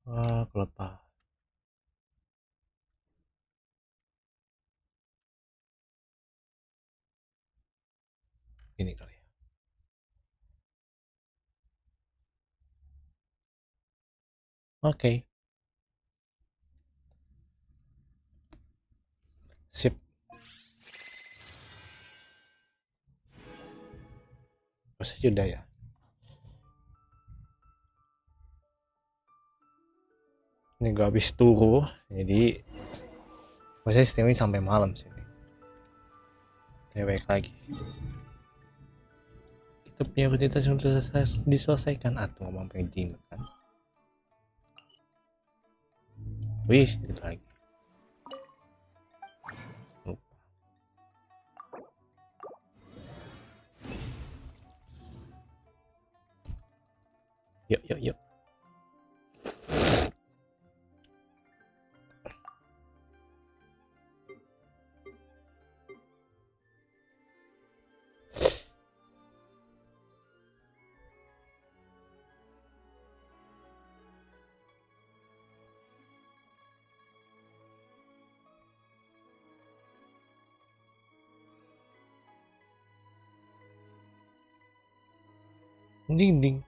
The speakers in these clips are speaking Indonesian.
Klub Apa. Ini kali ya. Oke. Sip. Pasti sudah ya. Ini gak habis turu, jadi pasti streaming sampai malam sih. Tewek lagi. Kita punya rutinitas yang selesai diselesaikan atau ngomong pengen kan. Wih, gitu lagi. Lupa. Yuk. Ding.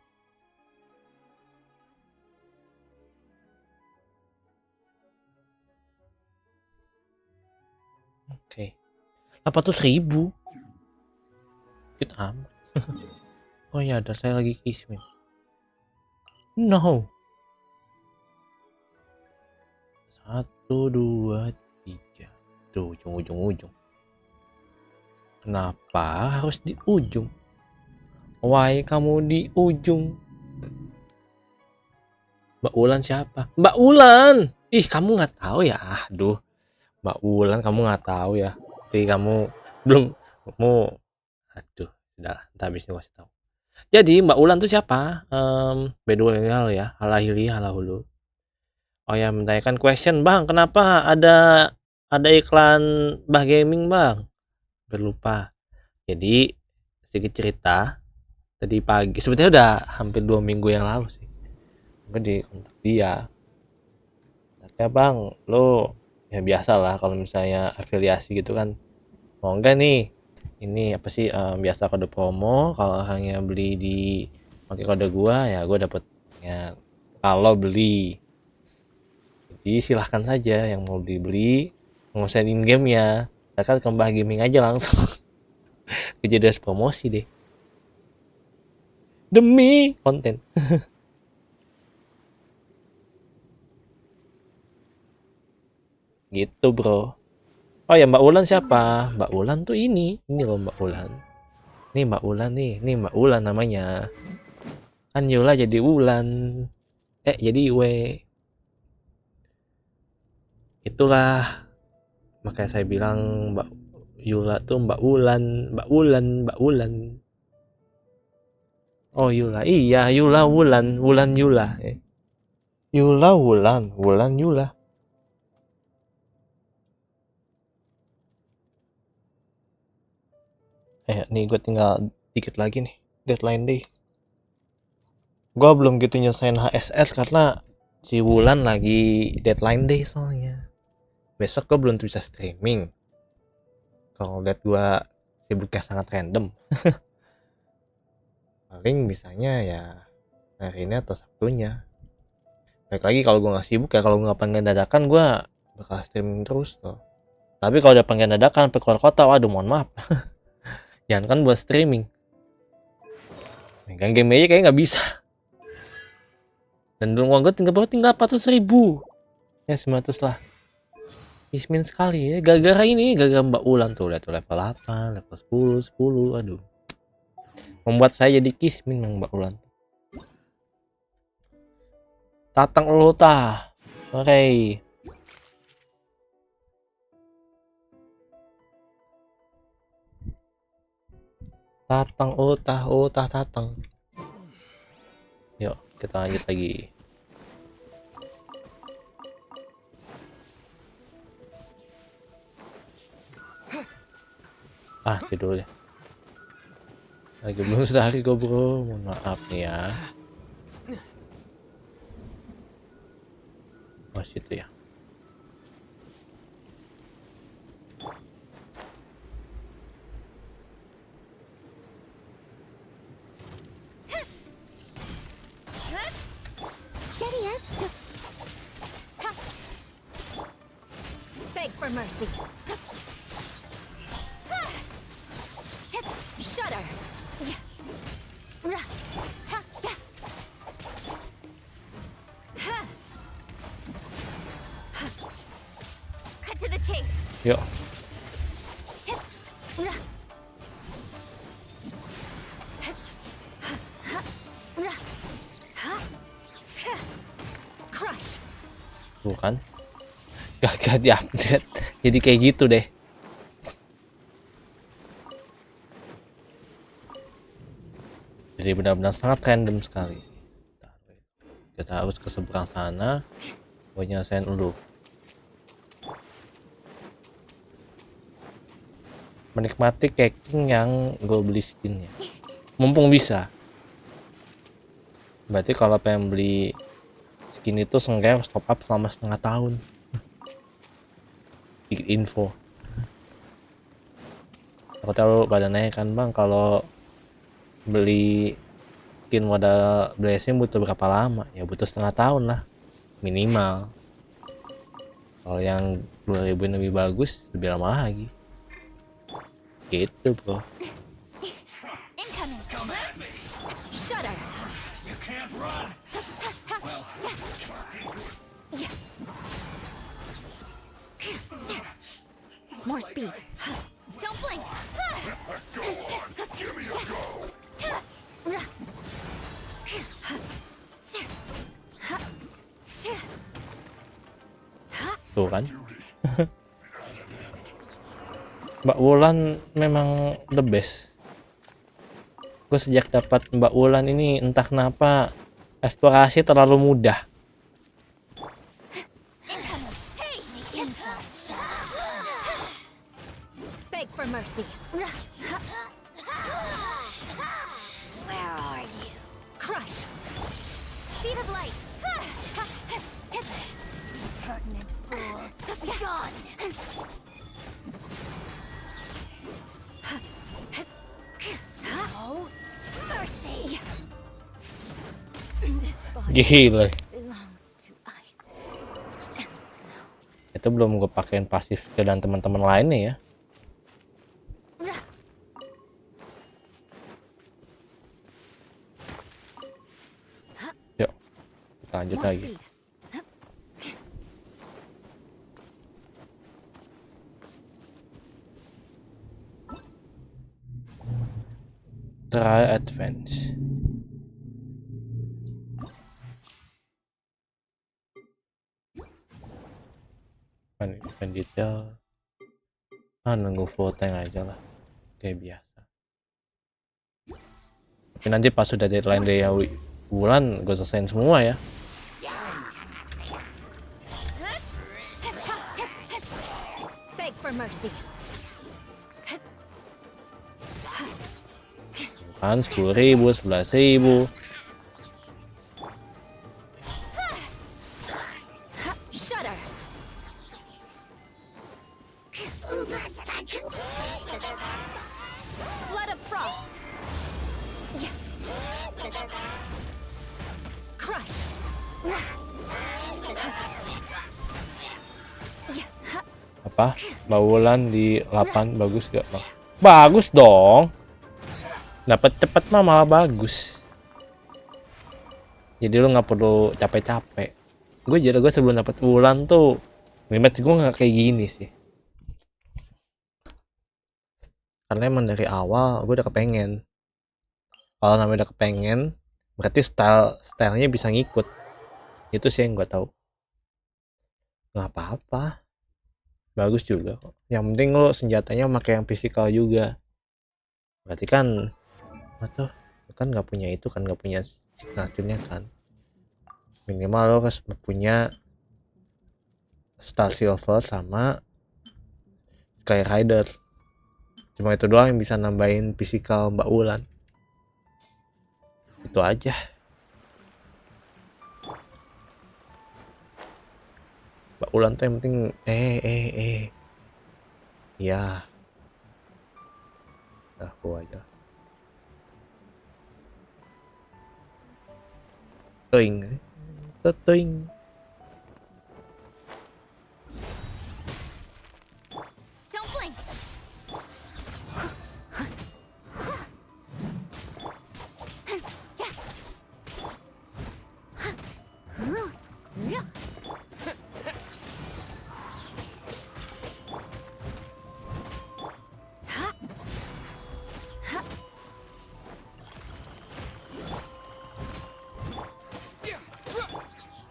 Oke. 800.000. Kita amat. Oh ya, ada saya lagi kismin. No. 1, 2, 3. Tuh, ujung. Kenapa harus di ujung? Why kamu di ujung? Mbak Wulan siapa? Mbak Wulan! Ih, kamu nggak tahu ya? Aduh, Mbak Wulan kamu nggak tahu ya? Tapi kamu belum, aduh, sudah, entah habis ini kasih tahu. Jadi Mbak Wulan tuh siapa? By the way ya, halahulu. Oh ya, menanyakan question bang, kenapa ada iklan MbahGaming bang? Berlupa. Jadi sedikit cerita. Tadi pagi, sebetulnya udah hampir 2 minggu yang lalu sih. Gue di kontak dia. Ya bang, lo ya biasa lah kalau misalnya afiliasi gitu kan. Mau enggak nih? Ini apa sih biasa kode promo, kalau hanya beli di pakai kode gua ya gua dapet ya kalau beli. Jadi silahkan saja yang mau beli, nggak usah in game ya. Kan ke MbahGaming aja langsung. Kejadian promosi deh. Demi konten. Gitu bro. Oh ya, Mbak Wulan siapa? Mbak Wulan tuh ini loh Mbak Wulan. Nih Mbak Wulan nih Mbak Wulan namanya. Kan Yula jadi Wulan. Jadi W. Itulah makanya saya bilang Mbak Yula tuh Mbak Wulan. Oh Yula, iya Yula Wulan Yula. Yula Wulan Yula. Nih gue tinggal dikit lagi nih deadline day. Gue belum gitu nyelesain HSR karena si Wulan lagi deadline day soalnya. Besok gue belum bisa streaming. Kalau lihat gue sibuknya sangat random. Paling misalnya ya hari ini atau Sabtunya. Baik lagi kalau gue nggak sibuk ya, kalau gue nggak pengen dadakan gue bakal streaming terus tuh. Tapi kalau udah pengen dadakan sampai keluar kota, waduh mohon maaf. Jangan kan buat streaming. Megang game aja kayaknya nggak bisa. Dan uang gue tinggal 400.000. Ya 900 lah. Kismin sekali ya. Gara-gara Mbak Wulan tuh. Lihat tuh level 8, level 10. Aduh. Membuat saya jadi kismin yang Mbak Wulan. Tatang lo tah. Oke. Tatang otah tatang. Yuk, kita lanjut lagi. Tidur ya. Lagi belum sehari gue bro, mohon maaf nih ya. Oh situ ya. Steady as beg for mercy. Shudder. Cut to the chase. Yuk. Crush. Tuh kan. Gak diupdate. Jadi kayak gitu deh. Jadi benar-benar sangat random sekali. Kita harus ke seberang sana buat nyelesain dulu. Menikmati caking yang gue beli skinnya. Mumpung bisa. Berarti kalau pengen beli skin itu seenggaknya harus top up selama setengah tahun. Dikit info. Aku tahu pada nanya kan bang, kalau beli skin modal blessing butuh berapa lama? Ya butuh setengah tahun lah minimal. Kalau yang 2000 lebih bagus lebih lama lagi. Gitu bro. More speed. Don't blink. Give me a go. Tuh kan. Mbak Wulan memang the best. Gue sejak dapat Mbak Wulan ini entah kenapa eksplorasi terlalu mudah. Beg for mercy. Where are you? Crush. Speed of light. Pertinent fool. Gone. No mercy. This body Gila. belongs to ice and snow. Itu belum gue pakein pasif skill dan teman-teman lainnya ya. Yuk, kita lanjut More lagi. speed. Try advance. Kan detail. Nunggu full tank aja lah, kayak biasa. Tapi nanti pas sudah deadline dari Wulan, gue selesain semua ya. Beg for mercy. Kan 10.000, 11.000. Shudder. Flood of frost. Crush. Apa? Mbak Wulan di 8 bagus gak bang? Bagus dong. Dapat cepet mah malah bagus. Jadi lu nggak perlu capek-capek. Gue sebelum dapat Wulan tuh limit gue nggak kayak gini sih. Karena emang dari awal gue udah kepengen. Kalau namanya udah kepengen, berarti stylenya bisa ngikut. Itu sih yang gue tahu. Nggak apa-apa. Bagus juga kok. Yang penting lo senjatanya pakai yang fisikal juga. Berarti kan atau kan nggak punya itu kan, nggak punya racunnya kan, minimal lo harus punya Star Silver sama Sky Rider. Cuma itu doang yang bisa nambahin fisikal Mbak Wulan. Itu aja. Mbak Wulan tuh yang penting ya aku aja toing toing. Don't blink.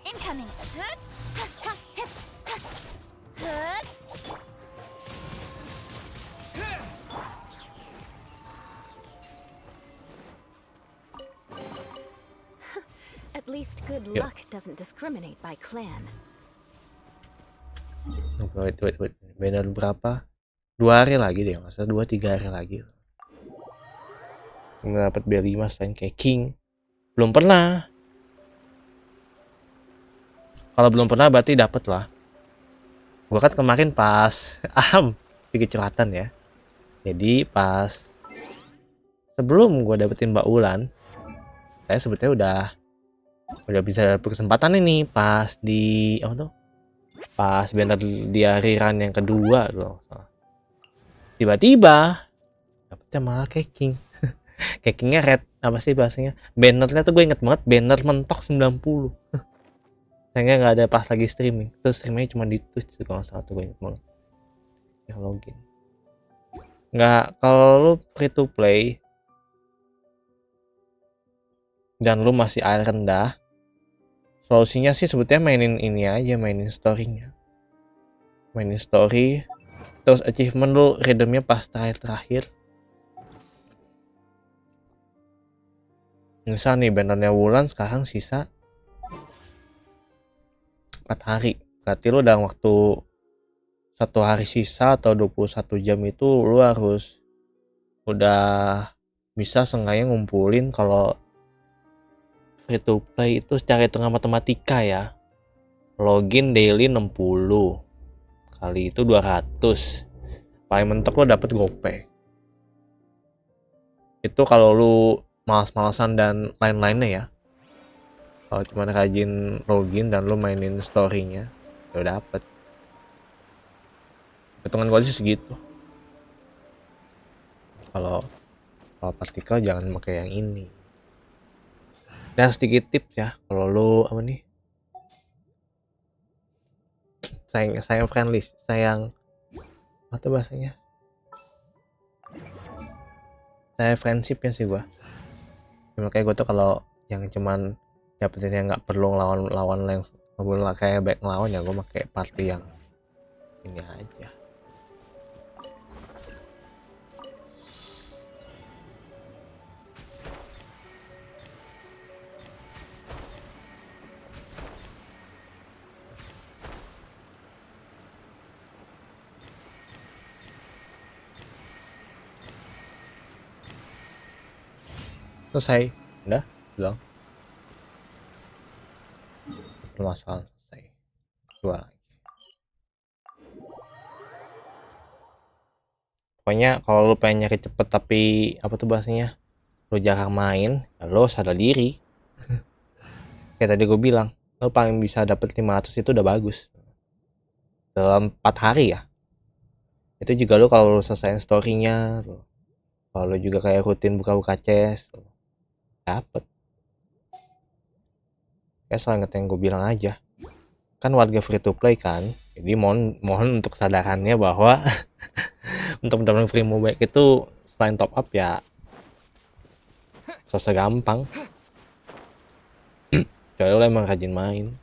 Incoming. At least good Yuk. luck doesn't discriminate by clan. Wait. Banner berapa? 2 hari lagi deh, masa 2-3 hari lagi. Nggak dapat B5 selain kayak King. Belum pernah. Kalau belum pernah berarti dapat lah. Gua kan kemarin pas sedikit curhatan ya. Jadi pas sebelum gua dapetin Mbak Wulan, saya sebetulnya udah bisa dapet kesempatan ini pas di apa tuh? Pas banner di hari run yang kedua loh. Tiba-tiba dapetnya malah caking. Cakingnya red apa sih bahasanya? Bannernya tuh gue inget banget, banner mentok 90. Sayangnya nggak ada pas lagi streaming. Terus streamingnya cuma di Twitch kalau salah tuh gue inget banget. Ya login. Nggak, kalau lu free to play dan lu masih air rendah, solusinya sih sebetulnya mainin ini aja, mainin story-nya. Mainin story, terus achievement lu redeemnya pas terakhir. Misal nih bannernya Wulan sekarang sisa 4 hari. Berarti lu dalam waktu 1 hari sisa atau 21 jam itu lu harus udah bisa seenggaknya ngumpulin, kalau free to play itu secara hitungan matematika ya. Login daily 60 kali itu 200. Paling mentok lu dapet gope. Itu kalau lu malas-malasan dan lain-lainnya ya. Kalau cuma rajin login dan lu mainin story-nya, udah dapet. Hitungan gua sih segitu. Kalau partikel jangan pakai yang ini. Dan sedikit tips ya, kalau lu apa nih? Sayang friendly, sayang apa tuh bahasanya? Saya friendship ya sih gua. Makanya gua tuh kalau yang cuman dapetin yang nggak perlu lawan yang nggak kayak baik ngelawan ya, gua pakai party yang ini aja. Selesai, udah bilang masalah selesai. 2 lagi. Pokoknya kalau lu pengen nyari cepet tapi apa tuh bahasanya, lu jarang main, ya lu sadar diri. Kayak tadi gue bilang, lu paling bisa dapet 500 itu udah bagus dalam 4 hari ya. Itu juga lu kalau lu selesaiin story-nya, kalau lu juga kayak rutin buka-buka chest, dapet. Ya soal inget yang gue bilang aja, kan warga free to play kan, jadi mohon untuk sadarannya bahwa untuk mendapatkan Primo baik itu selain top up ya susah gampang. Kecuali lo emang rajin main.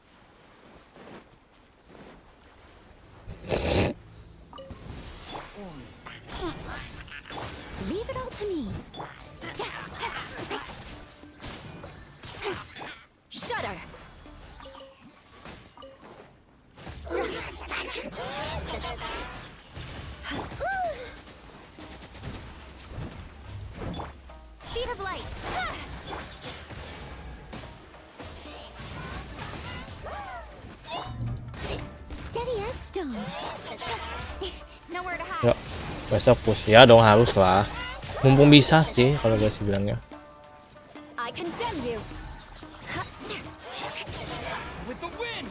Leave it all to me. Shudder. Speed of light. stone. Nowhere to hide. Yuk, besok push ya dong, harus lah. Mumpung bisa sih kalau gue sih bilangnya. I condemn you. With the wind.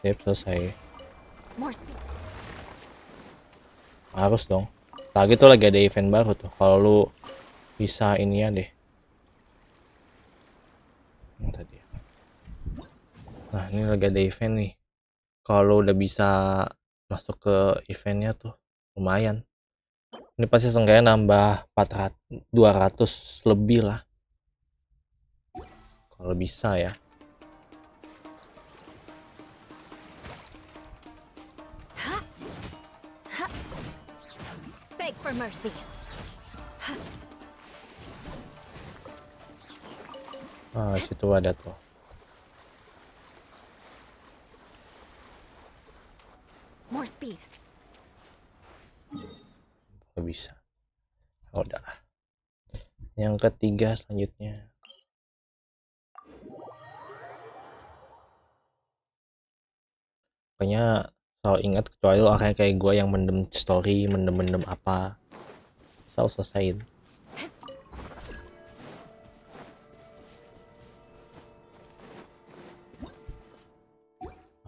Sip, selesai. More speed. Harus dong. Lagi tuh lagi ada event baru tuh. Kalau lu bisa ini ya deh. Yang tadi. Nah, ini lagi ada event nih. Kalau udah bisa masuk ke eventnya tuh lumayan. Ini pasti seenggaknya nambah 400, 200 lebih lah. Kalau bisa ya. Beg for mercy. Ah, situ ada tuh. More speed. Gak bisa. Oh, udah. Yang ketiga selanjutnya. Pokoknya selalu ingat, kecuali lo orang kayak gue yang mendem story, mendem apa, selalu selesaiin.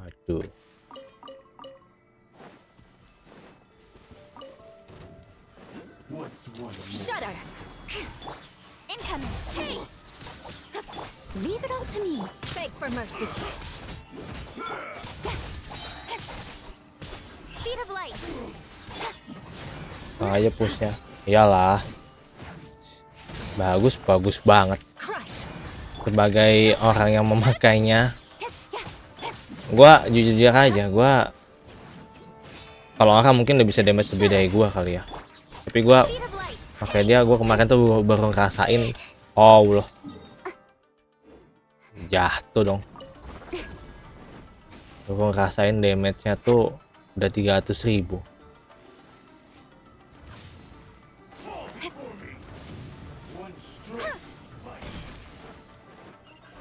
Aduh. Shudder. Incoming. Hey. Leave it all to me. Beg for mercy. Speed of light. Ayo pushnya. Iyalah. Bagus banget. Crush. Sebagai orang yang memakainya, gua jujur aja, gua kalau orang mungkin udah bisa damage lebih dari gua kali ya. Tapi gua Speed of light. pakai dia, gua kemarin tuh baru ngerasain, oh loh, jatuh dong. Gua ngerasain damage-nya tuh udah 300.000.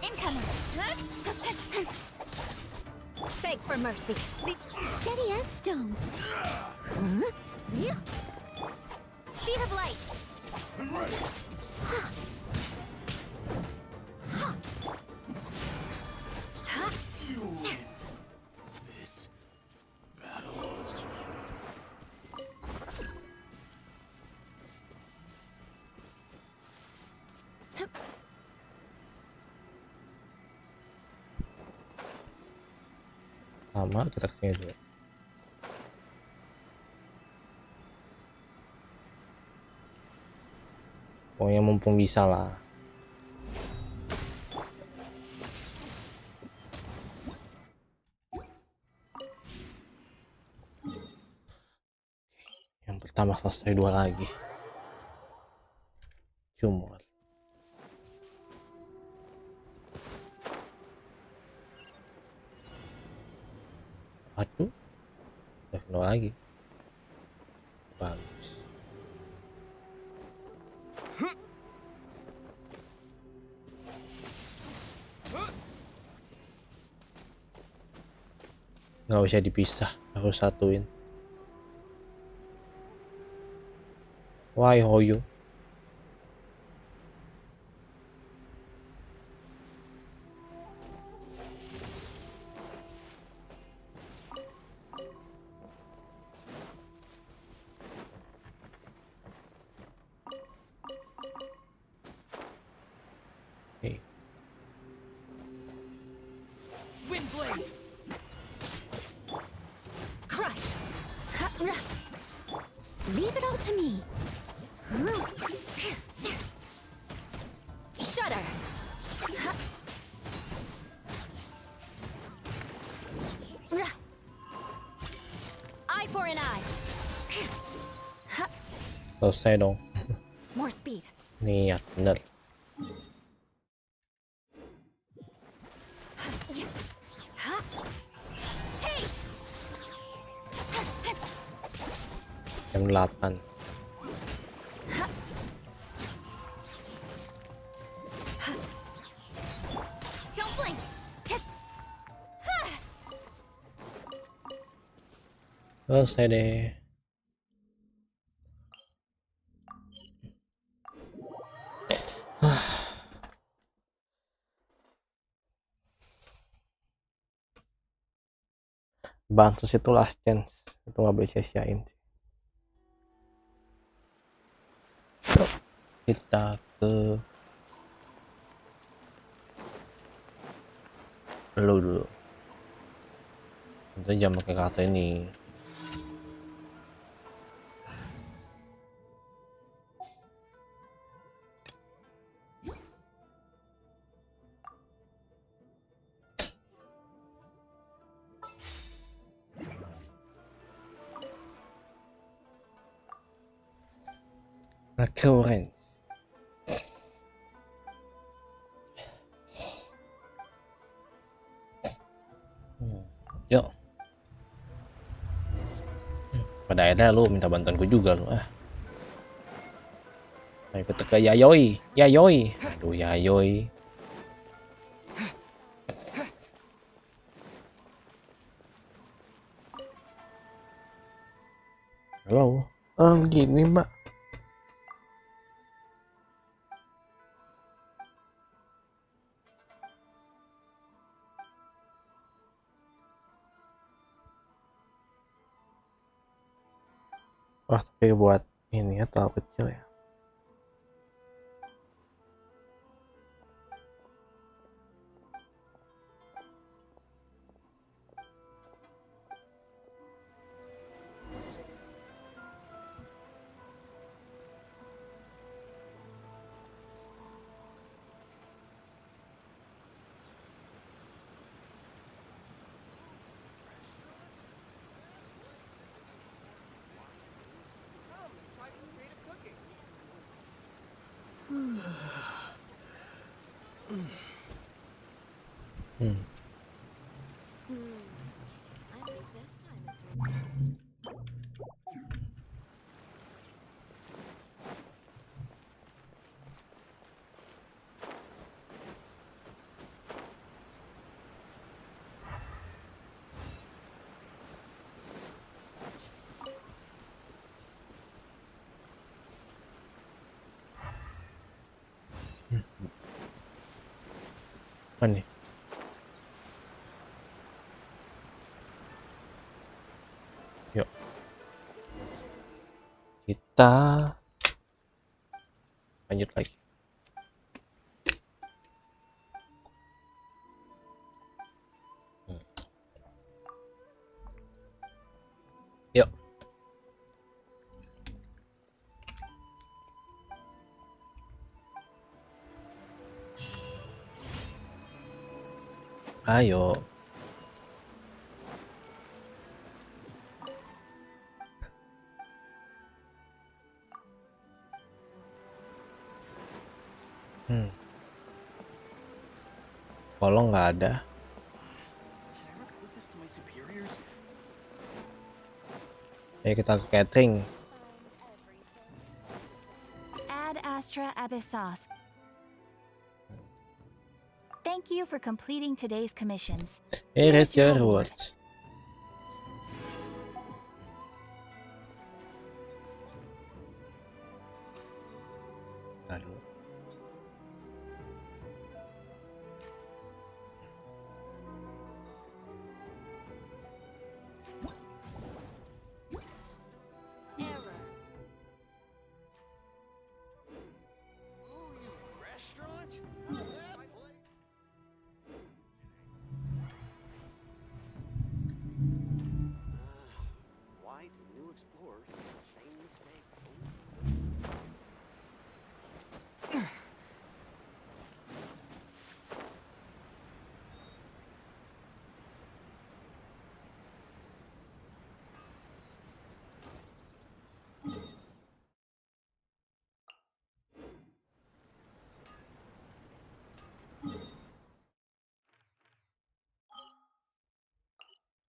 Incoming. Beg for mercy. Steady as stone. Huh? Speed of light. Sama kita kesini dulu. Pokoknya mumpung bisa lah. Yang pertama selesai, 2 lagi. Cuma aduh, udah 2 lagi. Bagus. Nggak bisa dipisah, harus satuin. Why Hoyo? Oke. Wind blade. Crush. Leave it all to me. Shudder. Eye for an eye. Selesai dong. More speed. Niat bener. Hey. Jam 8. Selesai deh. Bansos itu last chance, itu nggak boleh sia-siain. Kita ke lu dulu. Kita jangan pakai kata ini. Nah, keren. Yuk. Pada akhirnya lu minta bantuanku juga lu. Ayo kita ke Yayoi. Yayoi. Aduh, Yayoi. Halo. Gini, Mbak. Wah, tapi buat ini ya terlalu kecil ya. I think this time it turned Apa nih? Yuk. Kita lanjut lagi. Yuk. Ayo. Kolong nggak ada. Ayo kita ke catering. Ad Astra Abyssos. Thank you for completing today's commissions. Here is Here's your your reward. reward. Aduh. Error. Why do new explorers make the same mistakes?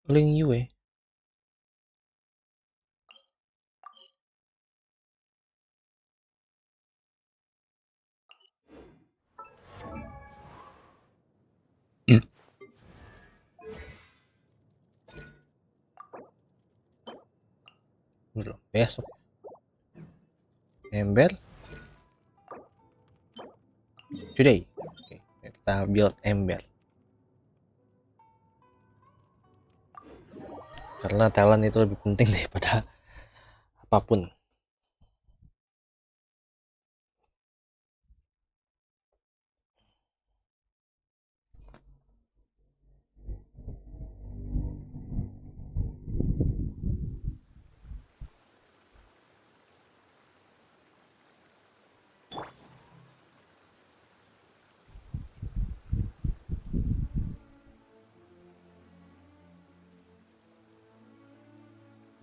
Link Yue. besok. Ember today. Oke, kita build ember karena talent itu lebih penting daripada apapun.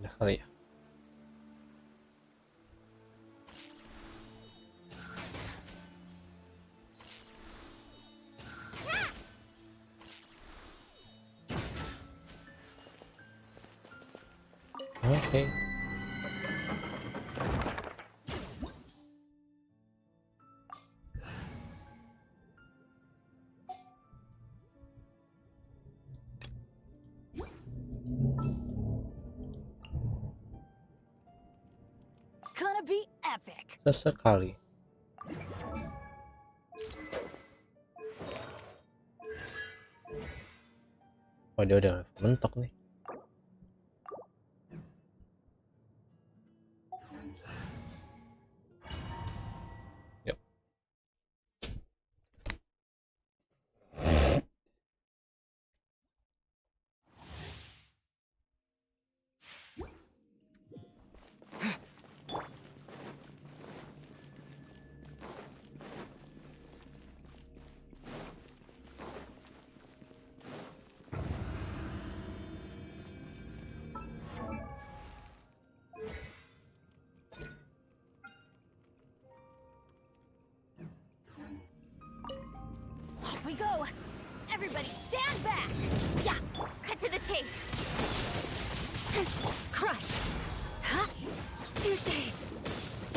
Udah kali ya. Oke. Gonna be epic. Sesekali. Oh, dia udah mentok nih. Yuk. Off we go. Everybody stand back. Yeah, cut to the chase. Crush. Huh? Touche.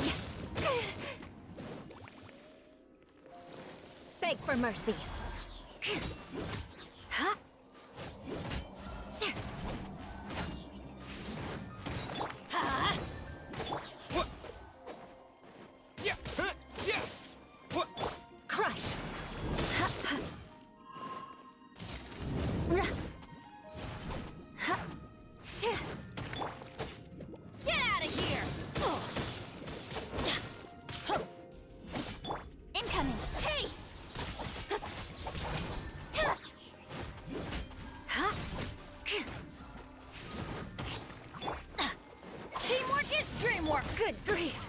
Yeah. Beg for mercy. Huh? Huh? Crush. Get out of here! Incoming! Hey! Teamwork is dreamwork! Good grief!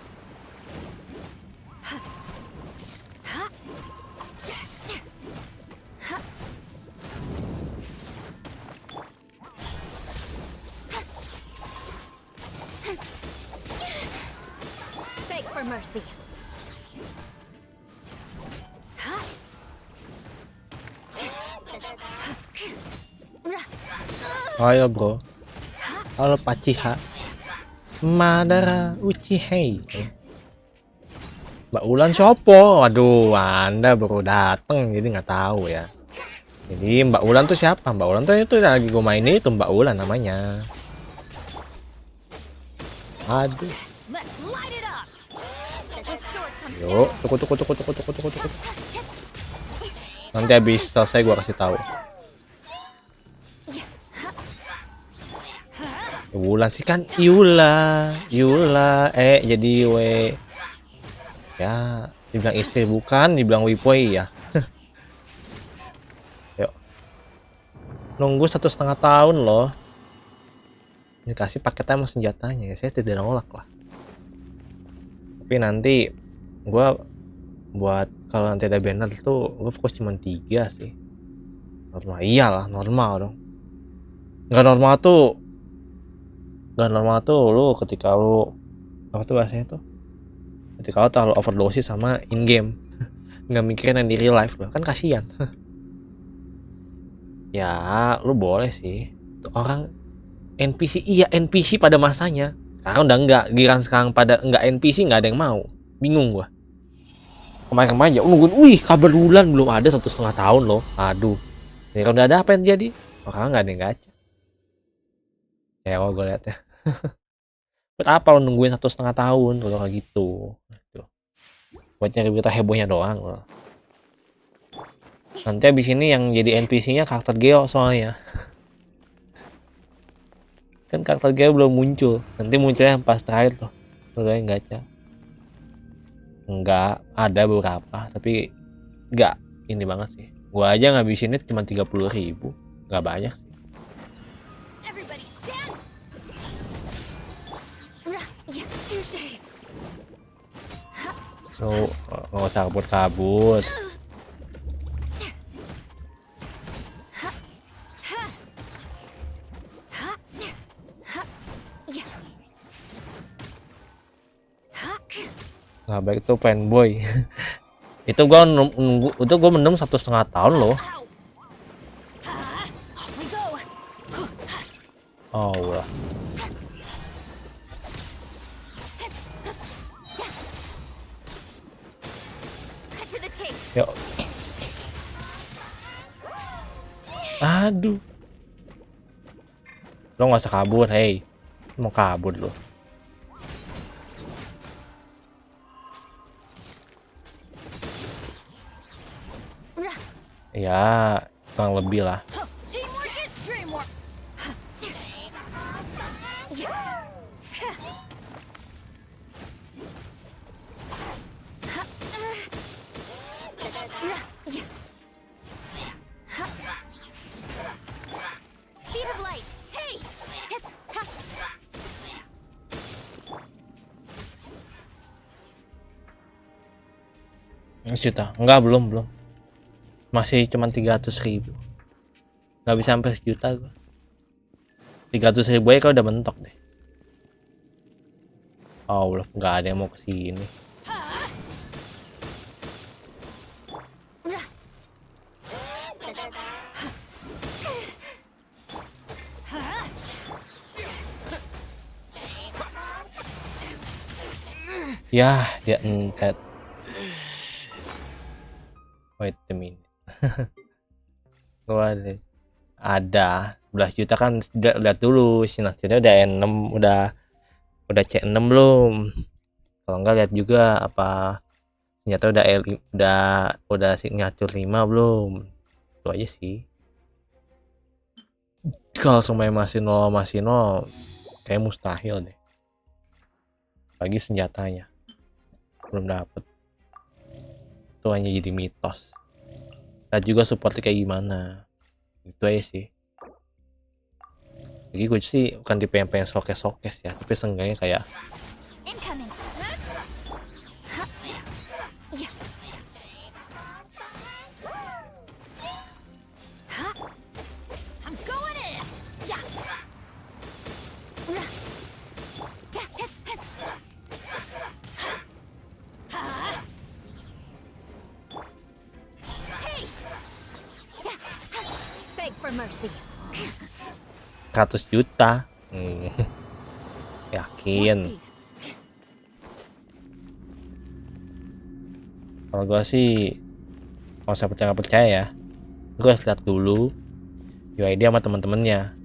Beg for mercy. Ayo bro. Halo Paciha. Madara Uchihei. Mbak Wulan siapa? Waduh, Anda baru dateng jadi nggak tahu ya. Jadi Mbak Wulan tuh siapa? Mbak Wulan tuh itu lagi gue main itu Mbak Wulan namanya. Aduh. Let's light it up. When sword comes Yuk, tuku. Nanti habis selesai gue kasih tahu. Wulan sih kan Yula, jadi we ya dibilang istri bukan, dibilang wipoi ya. Yuk, nunggu 1,5 tahun loh. Dikasih paketnya sama senjatanya ya, saya tidak nolak lah. Tapi nanti gua buat kalau nanti ada banner tuh gue fokus cuma 3 sih. Normal iyalah, normal dong. Nggak normal tuh lu ketika lu apa tuh bahasanya tuh, ketika lu terlalu overdosis sama in game nggak mikirin yang di real life loh, kan kasihan. Ya lu boleh sih tuh orang NPC, iya NPC pada masanya sekarang udah enggak, giran sekarang pada enggak NPC, nggak ada yang mau, bingung gua. Kemarin aja nungguin, wih kabar Wulan belum ada 1,5 tahun loh. Aduh, ini kalau udah ada apa yang jadi, orang nggak ada yang gacha. Ya gue lihat ya. Buat apa lo nungguin 1,5 tahun kalau kayak gitu? Gitu. Buat nyari berita hebohnya doang loh. Nanti abis ini yang jadi NPC-nya karakter Geo soalnya. Kan karakter Geo belum muncul. Nanti munculnya pas terakhir tuh. Udah yang gacha. Enggak, ada beberapa, tapi enggak ini banget sih. Gua aja ngabisinnya cuma 30.000. Enggak banyak sih. Everybody stand. Yeah, touche. So, nggak usah kabut-kabut. Nggak baik tuh fanboy. Itu gua nunggu, itu gua menung 1,5 tahun loh. Off we go. Oh lah. Cut to the chase. Yuk. Aduh. Lo nggak usah kabur, hey. Mau kabur lo. Ya, kurang lebih lah. Teamwork is dreamwork. Speed of light. Hey. Sejuta? Enggak, belum. Masih cuma 300.000. Nggak bisa sampai sejuta gua. 300.000 aja kalau udah mentok deh. Oh, belum, nggak ada yang mau kesini. Ya, dia entet. Wait a minute. Gua ada 11 juta kan, lihat dulu sinarnya udah N6, udah C6 belum. Kalau enggak lihat juga apa ternyata udah udah signature 5 belum. Itu aja sih. Kalau semuanya masih nol kayak mustahil deh. Lagi senjatanya belum dapet. Itu hanya jadi mitos. Dan juga supportnya kayak gimana. Itu aja sih. Jadi gue sih bukan tipe yang pengen sokes ya, tapi seenggaknya kayak Incoming. I'm going in. Yeah. Hey. Beg for mercy. 100 juta. Yakin. Kalau gue sih kalau saya percaya ya, gue lihat dulu UID sama teman-temannya.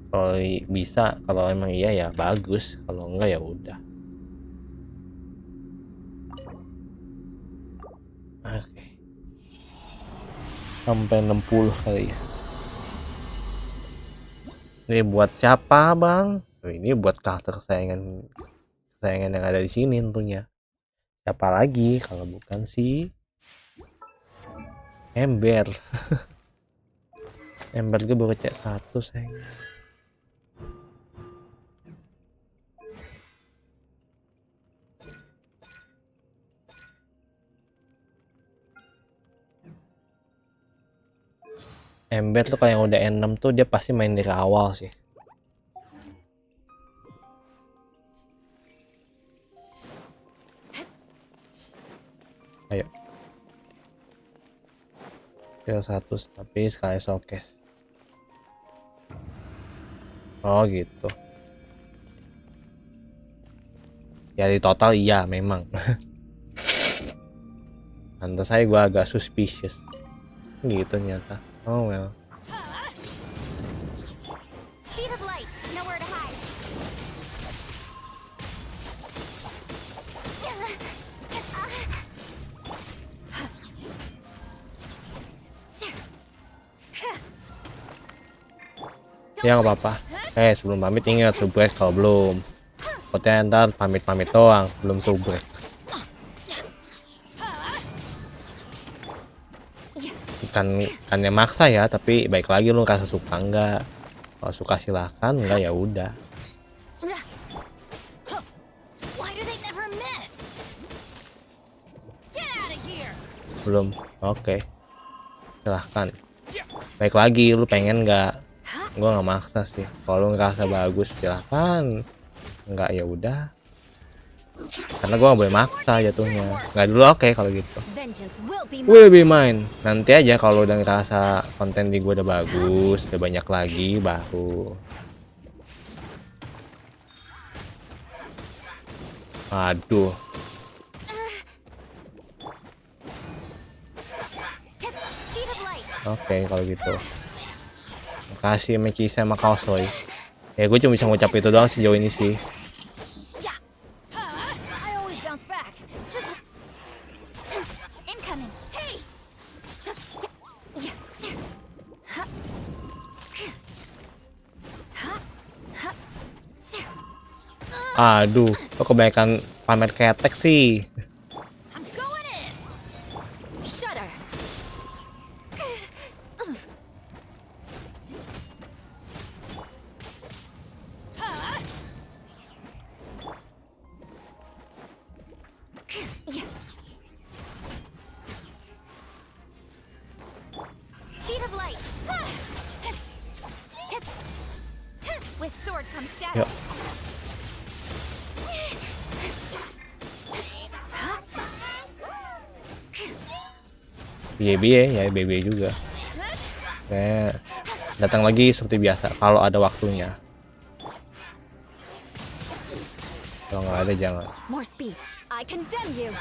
Kalau bisa, kalau emang iya ya bagus, kalau enggak ya udah. Oke. Sampai 60 kali ya. Ini buat siapa, Bang? Ini buat karakter kesayangan yang ada di sini tentunya. Siapa lagi kalau bukan si Ember. Ember gue baru cek 1 sayang. Ember tuh kalau yang udah N6 tuh dia pasti main dari awal sih. Ayo. Skill 1 tapi sekali showcase. Oh gitu. Ya di total iya memang. Pantas saya gua agak suspicious. Gitu nyata. Oh well. Speed of light. Nowhere to hide. Ya nggak apa-apa. Sebelum pamit ingat subrek kalau belum. Pokoknya ntar pamit-pamit doang, belum subrek. Bukannya maksa ya, tapi baik lagi lu rasa suka enggak. Kalau suka silahkan, enggak ya udah. Why do they never miss? Get out of here. Belum. Oke. Silahkan. Baik lagi, lu pengen nggak? Gua nggak maksa sih. Kalau lu ngerasa bagus silahkan. Enggak ya udah. Karena gua nggak boleh maksa jatuhnya. Nggak dulu, oke kalau gitu. Vengeance will be Will be mine. Nanti aja kalau udah ngerasa konten di gua udah bagus, udah banyak lagi baru. Aduh. speed of light. Oke kalau gitu. Makasih Meki sama Kaosoy. Ya gue cuma bisa ngucap itu doang sejauh ini sih. Yeah. I always bounce back. Just incoming. Hey. Yeah. Aduh, kok kebanyakan pamer ketek sih. I'm going in. Shudder. Yeah. Speed of light. With sword comes shadow. Yuk. Biye ya, BB juga. Datang lagi seperti biasa kalau ada waktunya. Kalau nggak ada jangan. More speed. I condemn you.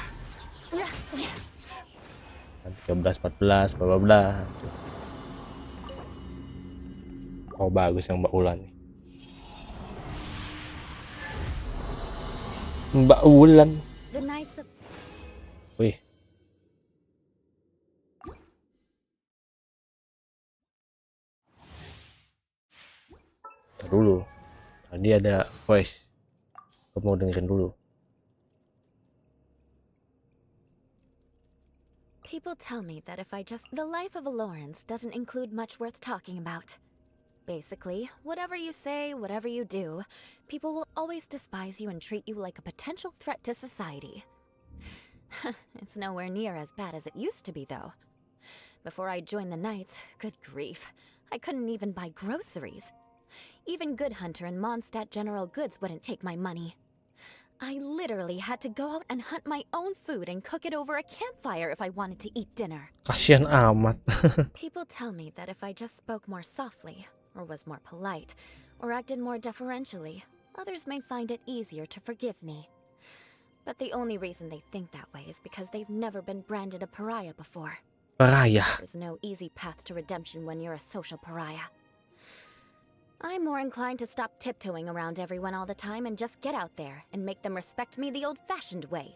13, 14, bla bla bla. Oh bagus yang Mbak Wulan nih. Mbak Wulan. The Knights of Wih. Ntar dulu. Tadi ada voice. Gue mau dengerin dulu. People tell me that if I just... The life of a Lawrence doesn't include much worth talking about. Basically, whatever you say, whatever you do, people will always despise you and treat you like a potential threat to society. It's nowhere near as bad as it used to be, though. Before I joined the Knights, good grief, I couldn't even buy groceries. Even Good Hunter and Mondstadt General Goods wouldn't take my money. I literally had to go out and hunt my own food and cook it over a campfire if I wanted to eat dinner. Kasian amat. People tell me that if I just spoke more softly, or was more polite, or acted more deferentially, others may find it easier to forgive me. But the only reason they think that way is because they've never been branded a pariah before. Pariah. There's no easy path to redemption when you're a social pariah. I'm more inclined to stop tiptoeing around everyone all the time and just get out there and make them respect me the old-fashioned way.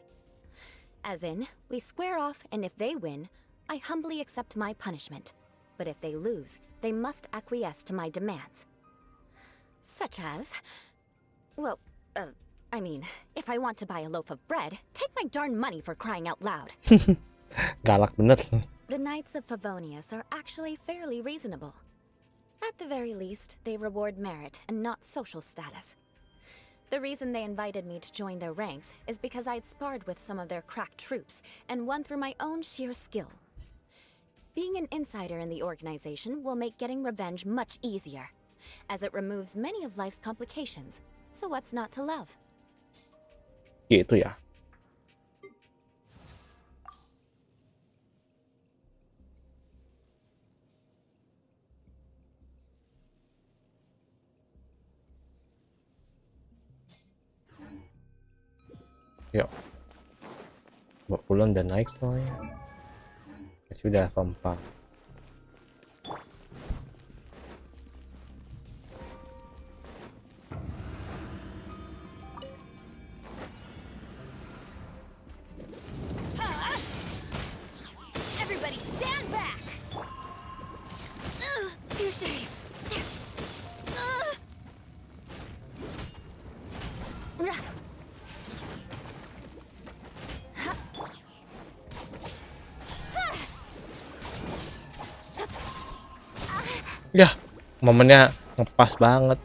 As in, we square off, and if they win, I humbly accept my punishment. But if they lose, they must acquiesce to my demands. Such as... Well, I mean, if I want to buy a loaf of bread, take my darn money for crying out loud. Galak bener. The Knights of Favonius are actually fairly reasonable. At the very least, they reward merit and not social status. The reason they invited me to join their ranks is because I'd sparred with some of their crack troops and won through my own sheer skill. Being an insider in the organization will make getting revenge much easier, as it removes many of life's complications, so what's not to love? Gitu ya. Yuk. Mbak Wulan udah naik soalnya. Sudah kompak. Everybody stand back! Touché! Ya, momennya ngepas banget.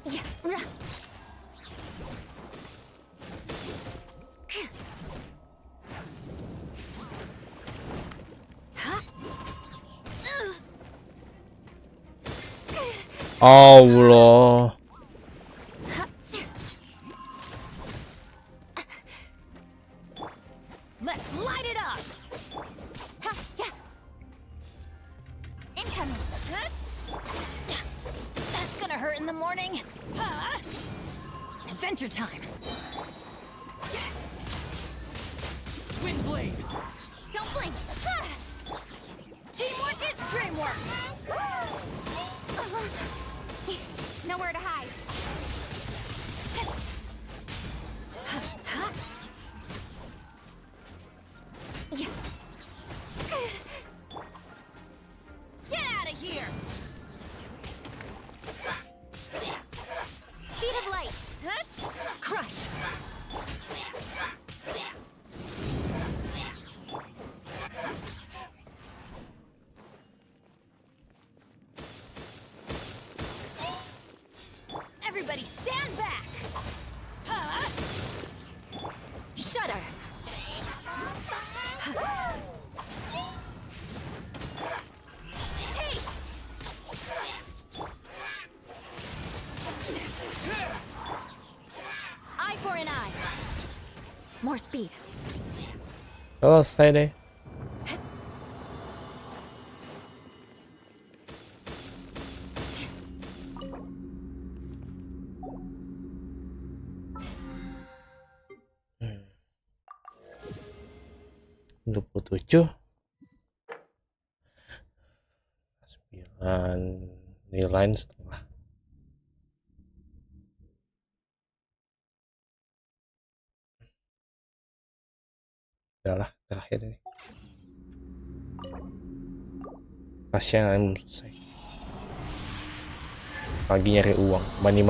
Allah. Let's light it up. Incoming. That's gonna hurt in the morning. Adventure time. Wind blade. Don't blink. Teamwork is dreamwork. Nowhere to hide. Get out of here. Speed of light. Crush. Everybody stand back! Shudder! Hey! Eye for an eye. More speed. Selesai deh. Hmm. 27 9 nilai setengah. Udahlah, terakhir ini. Pasien yang selesai. Pagi nyari uang, money.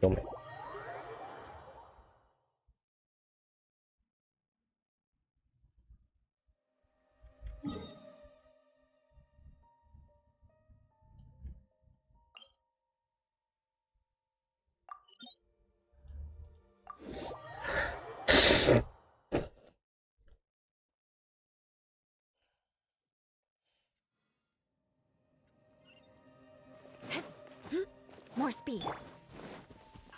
Domain. More speed.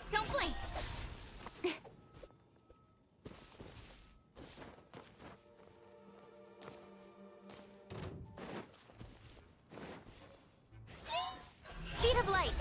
Don't blink. Speed of light.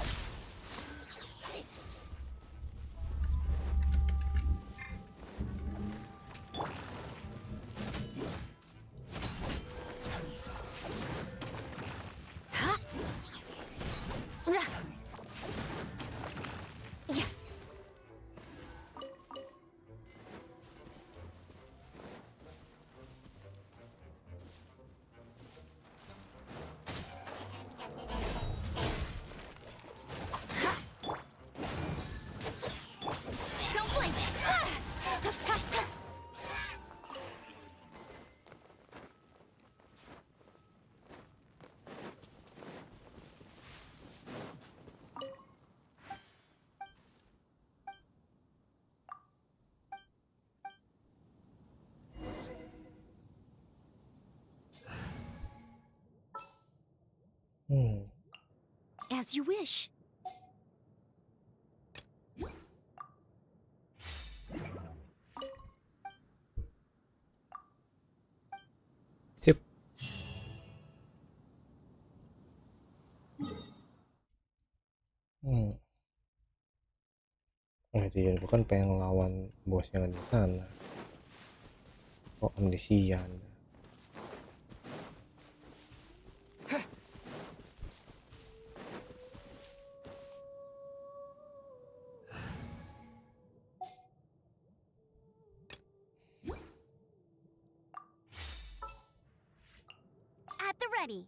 As you wish. Sip. Itu ya, bukan pengen lawan bos yang di sana. Kok amnesian. At the ready.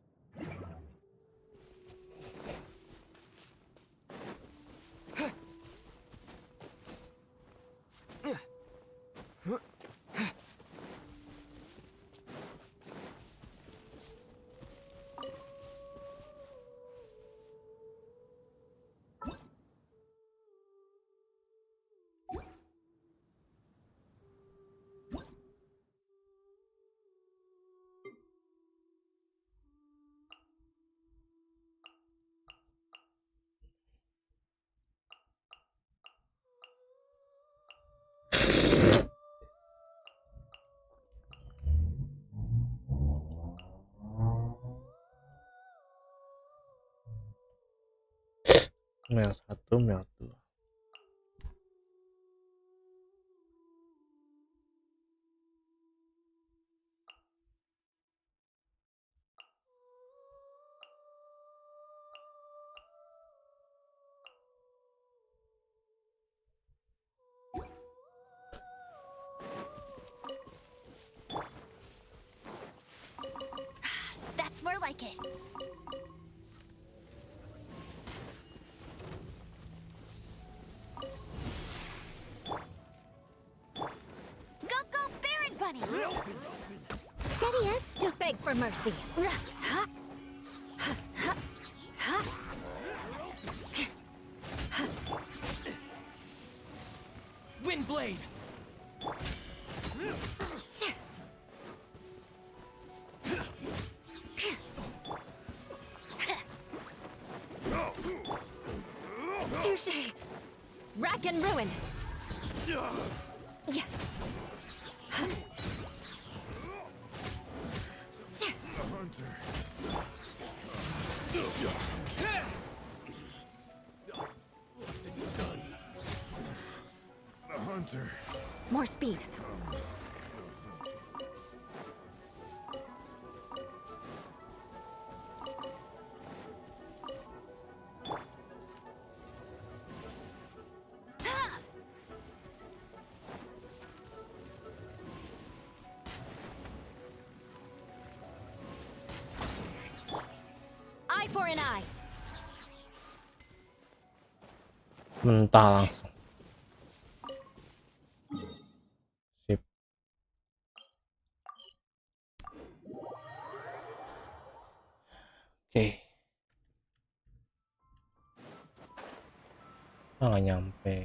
Merah 1, merah 2. That's more like it. Go, go, Baron Bunny! Steady as to beg for mercy. Windblade! Touche! Rack and ruin! Yeah. More speed. Eye for an eye. Mentah langsung. Sip. Oke. Nggak nyampe.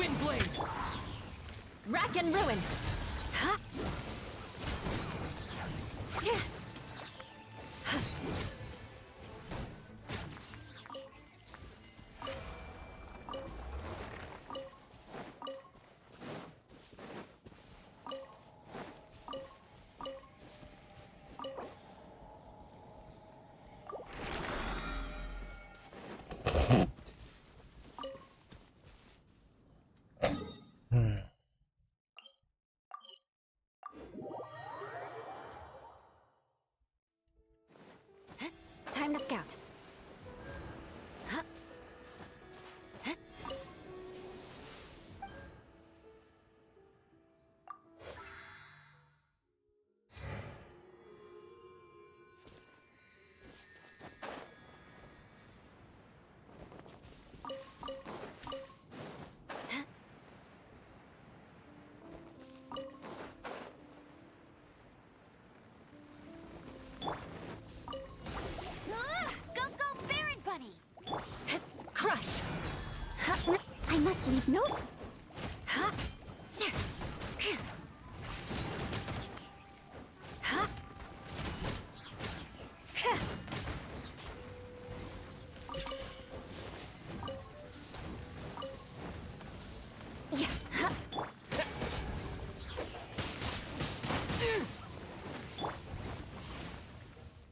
Windblade! Rack and ruin. Time to scout. Crush! I must leave no...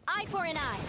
Eye for an eye.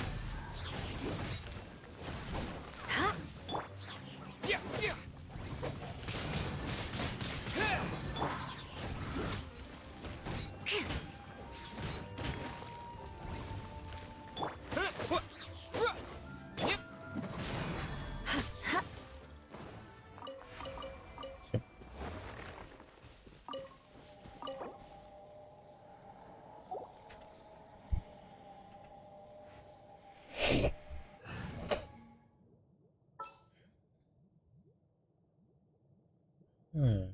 Hmm.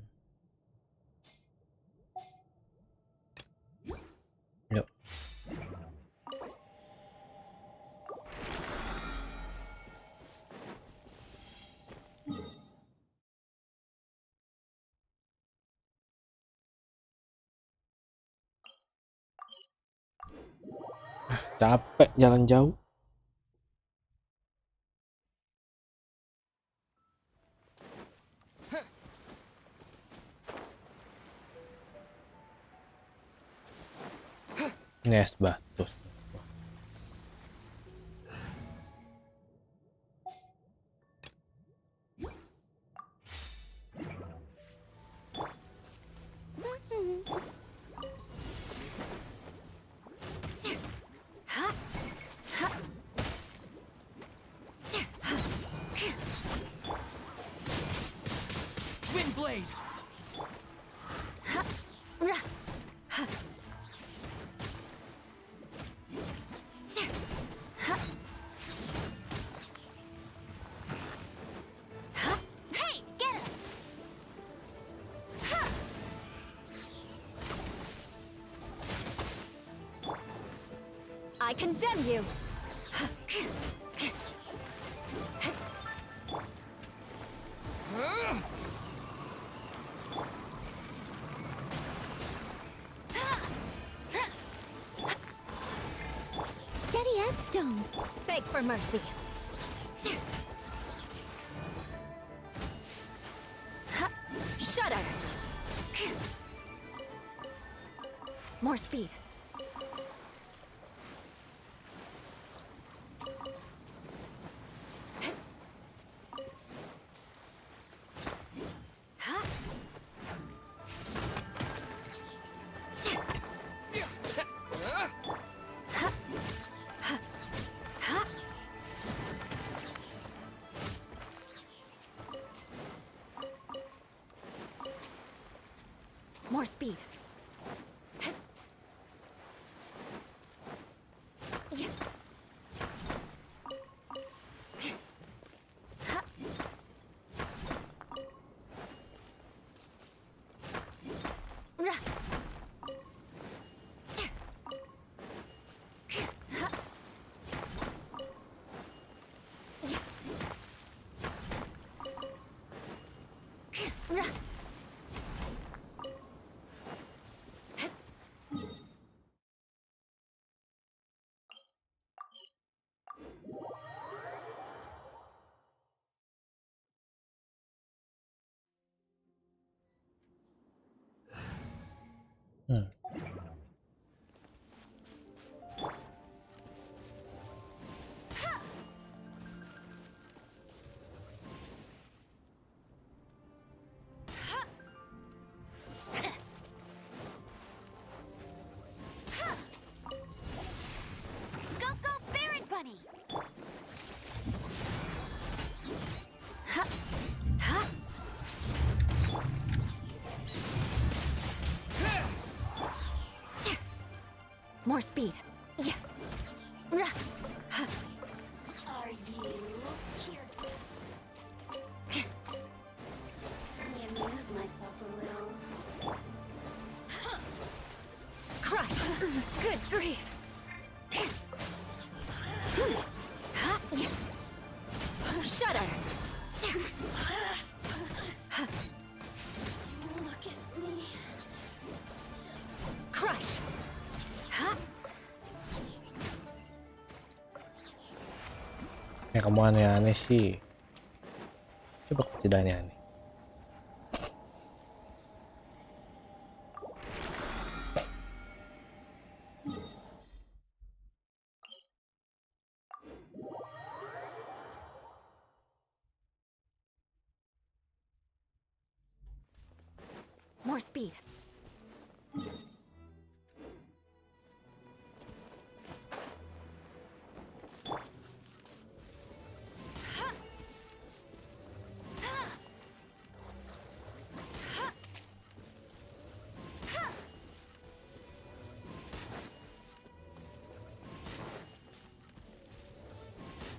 Yuk. Capek jalan jauh. Ini es batu. Wind blade. Hey, get him! I condemn you! Steady as stone. Beg for mercy. Shudder. More speed. More speed. Yeah. Hmm. Go, go, Baron Bunny! More speed. Yeah. Are you here? Let me amuse myself a little. Crush. Good grief. Shudder. Look at me. Crush. Ya kamu aneh-aneh sih. Coba aku tidak aneh-aneh. More speed.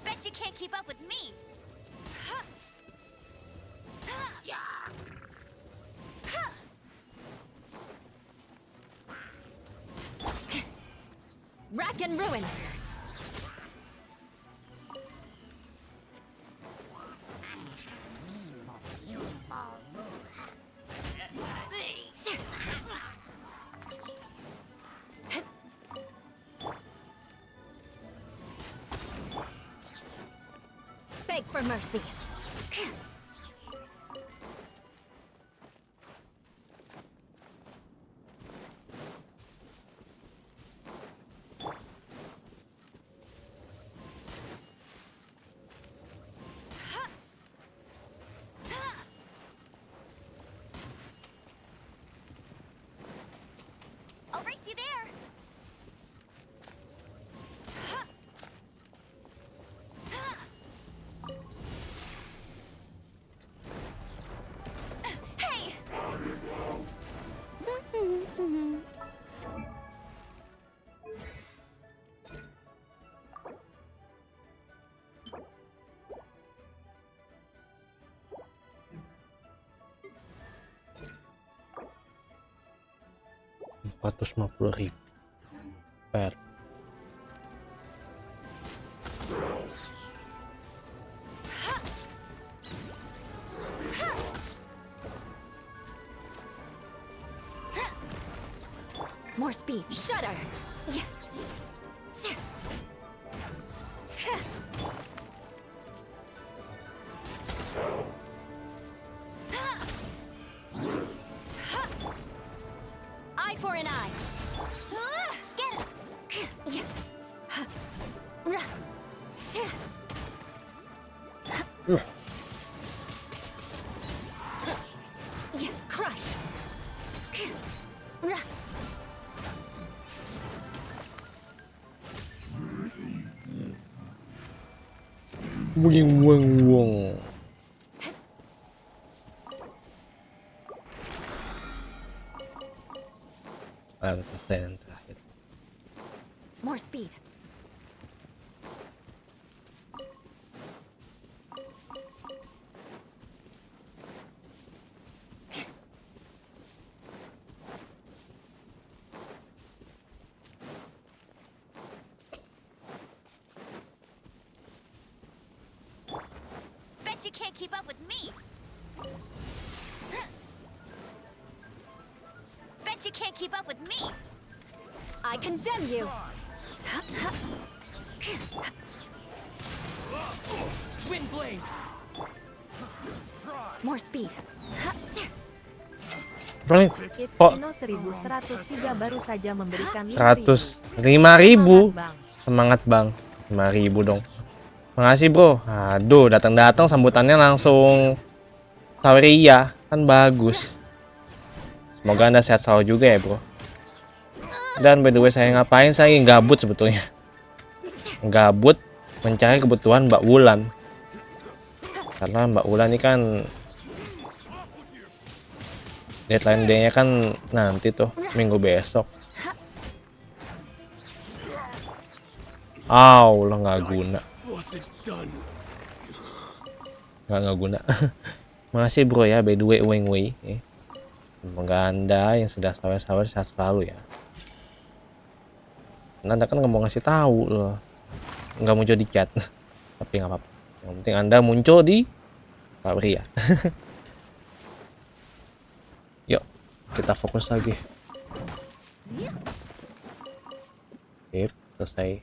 Bet you can't keep up with me. Rack and ruin. Beg for mercy. I'll race you there. Hey! 450.000 per. More speed. Shudder. Yeah. Eye for an eye. Get him! Yeah. Yeah. Crush. Wing wing wong. Selesai yang terakhir. More speed. Bet you can't keep up with me. Bet you can't keep up with me. I condemn you. Wind blade. More speed. Paling It's kok Indo 1103 baru saja memberikan 105.000. Bang. Semangat bang, 5.000 dong. Makasih bro. Aduh, datang-datang sambutannya langsung Sauria, kan bagus. Semoga anda sehat selalu juga ya bro. Dan by the way, saya ngapain? Saya gabut sebetulnya. Gabut mencari kebutuhan Mbak Wulan. Karena Mbak Wulan ini kan deadline day-nya kan nanti tuh, minggu besok. Aw, lo nggak guna. Nggak guna. Makasih bro ya, by the way, weng wei. Semoga anda yang sudah sabar-sabar sehat selalu ya. Anda kan nggak mau ngasih tahu loh, nggak muncul di chat. Tapi nggak apa-apa. Yang penting anda muncul di Sauria. Yuk, kita fokus lagi. Sip, selesai.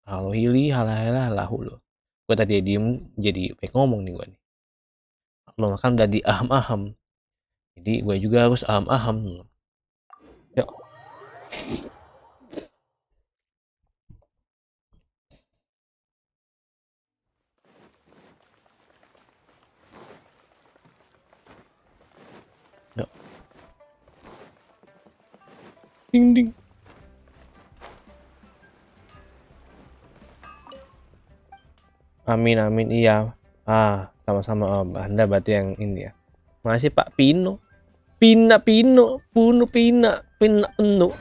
Halo Hili, halah lahu lo. Gue tadi diem jadi baik ngomong nih gue nih. Lo makan udah di aham-aham. Jadi gue juga harus aham-aham. Yuk. Yuk. Ding ding. Amin amin iya. Sama-sama Om. Anda berarti yang ini ya. Makasih Pak Pino. Pina Pino, Puno Pina, Pina Eno.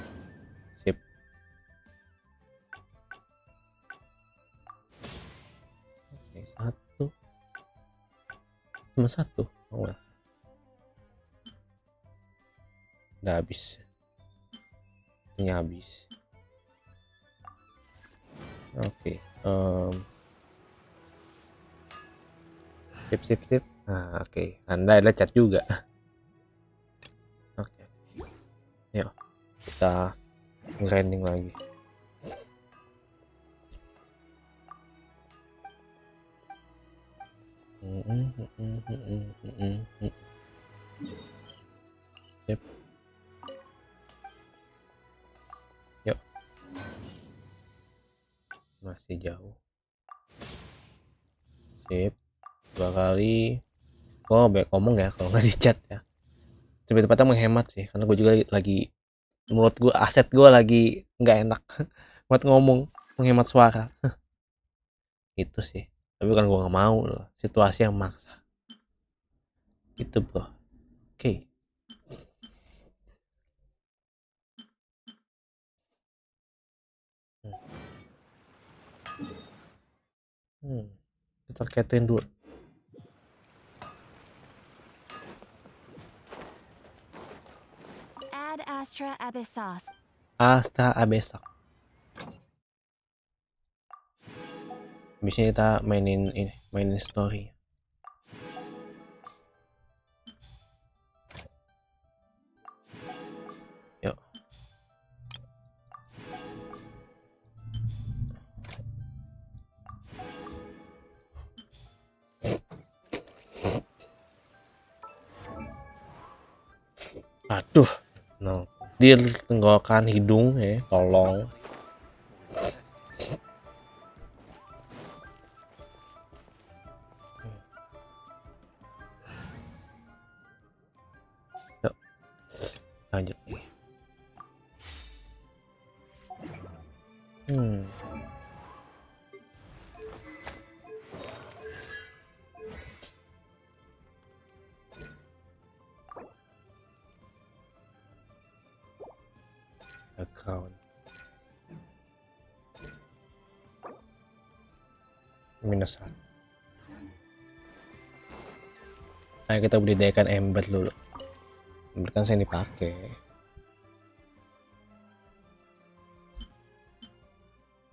Sip. Oke, satu. Cuma satu. Oh, udah habis. Ini habis. Oke. Sip. Nah, oke. Anda ada chat juga. Oke. Yuk, kita grinding lagi. Yep. Yuk. Masih jauh. Sip. 2 kali. Oh, baik ngomong ya kalau nggak di chat ya. Lebih tepatnya menghemat sih, karena gue juga lagi, menurut gue aset gue lagi nggak enak buat ngomong, menghemat suara. Itu sih. Tapi kan gue nggak mau loh, situasi yang maksa. Gitu bro. Oke. Kita targetin dulu. Add Astra Abyssos. Hasta besok. Habis ini kita mainin story. Yuk. Aduh, no. Dia tenggorokan hidung ya, tolong. Yuk, lanjut nih. Account -1. Ayo kita budidayakan ember dulu. Ember kan saya dipakai.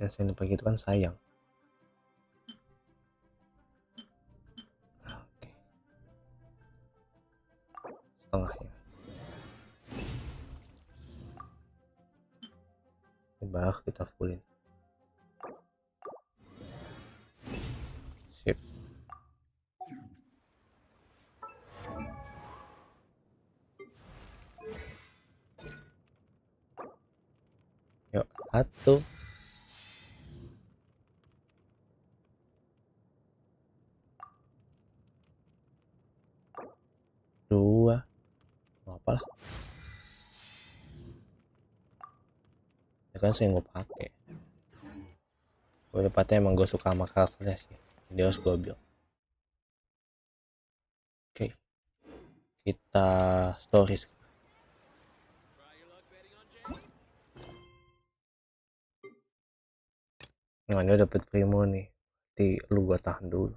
Yang saya dipakai itu kan sayang. Oke. Setengahnya. Mbah kita fullin. Sip. Yuk, 1. Dua. Apa lah? Ya kan saya nggak pakai. Gue dapatnya emang gue suka sama karakternya sih. Dia harus gue build. Oke. Kita stories. Nah, ini dapet Primo nih. Nanti lu gua tahan dulu.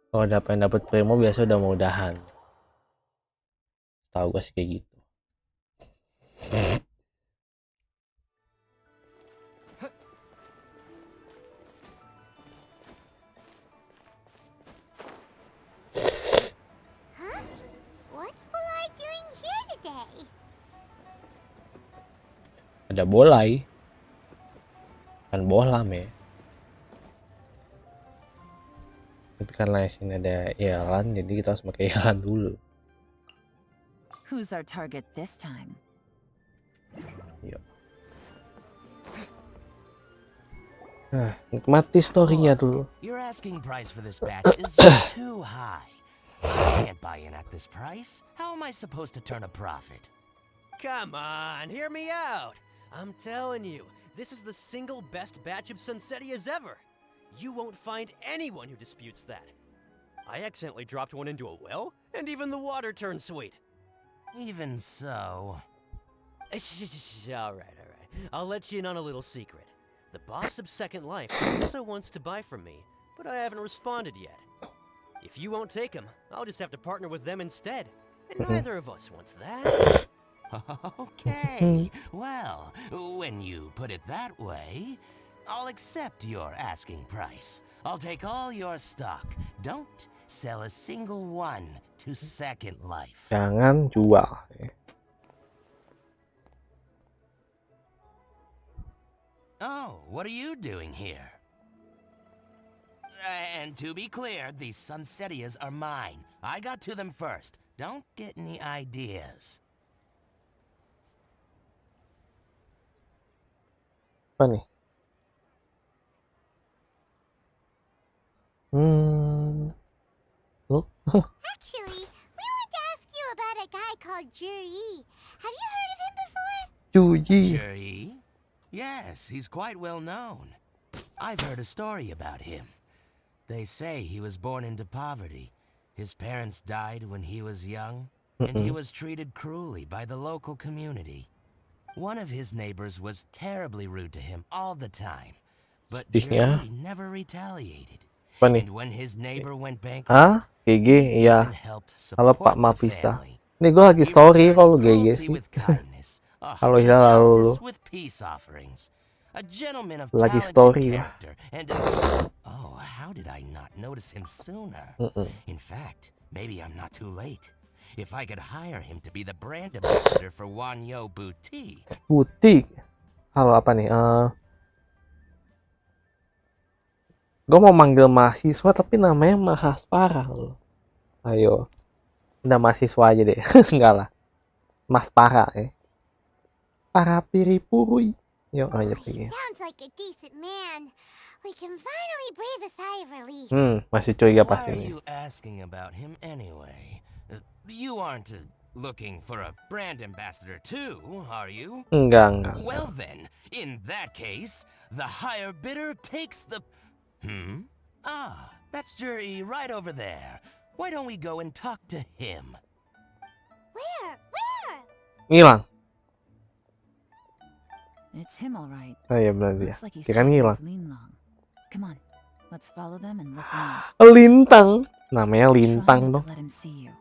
Kalau dapet Primo biasa udah mau udahan. Tahu gue sih kayak gitu. What's Polite doing here today? Ada bolai. Kan bohlam ya. Tapi karena sini ada iklan, jadi kita harus pakai iklan dulu. Who's our target this time? Yuk. Nah, nikmati story-nya dulu. Your asking price for this batch is just too high. I can't buy in at this price. How am I supposed to turn a profit? Come on, hear me out. I'm telling you, this is the single best batch of Sunsetias ever. You won't find anyone who disputes that. I accidentally dropped one into a well, and even the water turned sweet. Even so... All right. I'll let you in on a little secret. The boss of Second Life also wants to buy from me, but I haven't responded yet. If you won't take him, I'll just have to partner with them instead. And Mhm. neither of us wants that. Mhm. Okay, well, when you put it that way, I'll accept your asking price. I'll take all your stock. Don't sell a single one to Second Life. Jangan jual. Oh, what are you doing here? And to be clear, these Sunsetias are mine. I got to them first. Don't get any ideas. Apa nih? Look. Actually, we want to ask you about a guy called Juri. Have you heard of him before? Cuyi. Jerry? Yes, he's quite well known. I've heard a story about him. They say he was born into poverty. His parents died when he was young, and he was treated cruelly by the local community. One of his neighbors was terribly rude to him all the time, but Sedihnya. Jerry never retaliated. Apa nih? And when his neighbor went Ah, bankrupt, GG, he iya. even helped Halo support Pak, maaf the bisa. family. Nih gue lagi He story returned kalau GG cruelty sih. with kindness. Halo And Hilal, halo lu. justice with peace offerings. A gentleman of Lagi talent story and lah. character, and oh, how did I not notice him sooner? In fact, maybe I'm not too late. If I could hire him to be the brand ambassador for Wanyo Boutique. Butik. Halo apa nih? Gue mau manggil mahasiswa tapi namanya Mahaspara loh. Ayo. Udah mahasiswa aja deh. Enggak lah. Mas Para ya. Para piripurui. Yuk lanjut lagi. Sounds like a decent man. We can finally breathe a sigh of relief. Masih curiga Why pasti are nih. you asking about him anyway? You aren't looking for a brand ambassador too, are you? Enggak. Well then, in that case, the higher bidder takes the... Ah, that's Jerry right over there. Why don't we go and talk to him? Where? Ngilang. It's him, all right. Oh iya benar dia. Looks like he's Kira chatting ngilang. with Linlong. Come on, let's follow them and listen in. Lintang. Namanya Try Lintang not dong. to let him see you.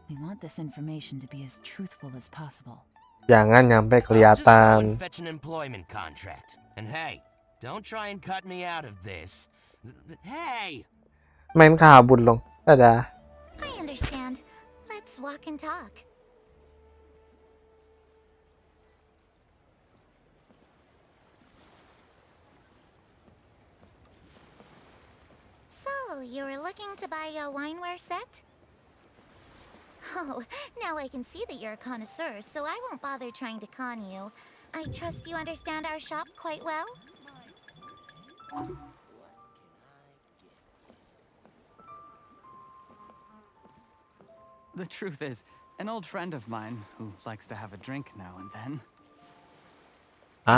We want this information to be as truthful as possible. Jangan nyampe I'll just go and kelihatan. fetch an employment contract. And hey, don't try and cut me out of this. Hey! Main kabur dong. Dadah. I understand. Let's walk and talk. So, you were looking to buy a wineware set? Oh, now I can see that you're a connoisseur, so I won't bother trying to con you. I trust you understand our shop quite well? The truth is, an old friend of mine who likes to have a drink now and then.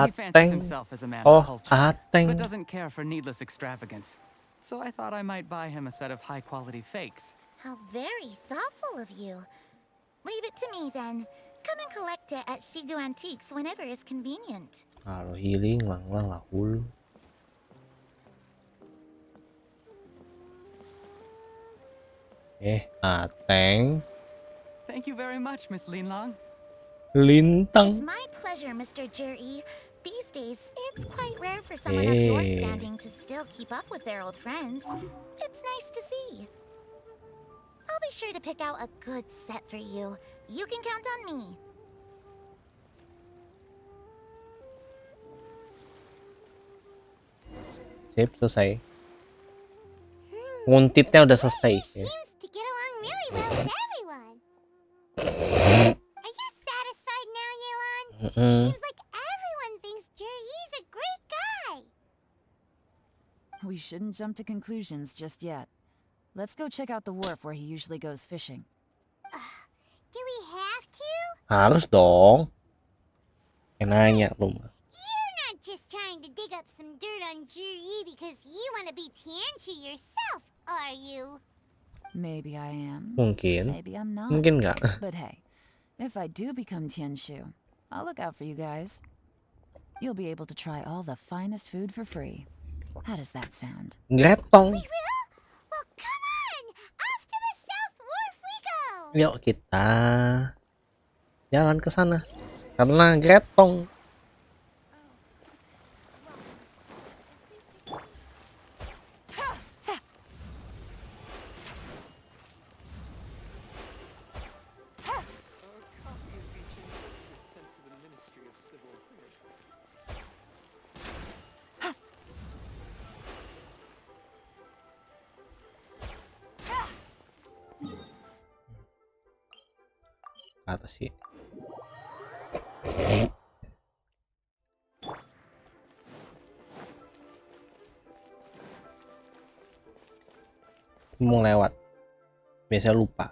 He fancies Ateng. himself as a man Oh, of culture, but Ateng. doesn't care for needless extravagance. So I thought I might buy him a set of high-quality fakes. How very thoughtful of you. Leave it to me then. Come and collect it at Shigu Antiques whenever is convenient. Kalau healing lang lah hulu. Ateng. Thank you very much, Miss Linlong. It's Lintang. my pleasure, Mr. Juri. These days, it's quite rare for someone of your Hey. standing to still keep up with their old friends. It's nice to see. I'll be sure to pick out a good set for you. You can count on me. Sip, selesai. Nguntitnya udah selesai. He Ya. seems to get along really well with everyone. Are you satisfied now, Yelan? Seems like everyone thinks Juri's a great guy. We shouldn't jump to conclusions just yet. Let's go check out the wharf where he usually goes fishing. Do we have to? Harus dong. Nanya lu. You're not just trying to dig up some dirt on Juri because you want to be Tianchu yourself, are you? Maybe I am. Mungkin. Maybe I'm not. Mungkin nggak. But hey, if I do become Tianshu, I'll look out for you guys. You'll be able to try all the finest food for free. How does that sound? Gretong. We will? Well, come on! I'll Yuk kita jalan ke sana karena gretong. Ke atas sih. Mau lewat. Biasa lupa.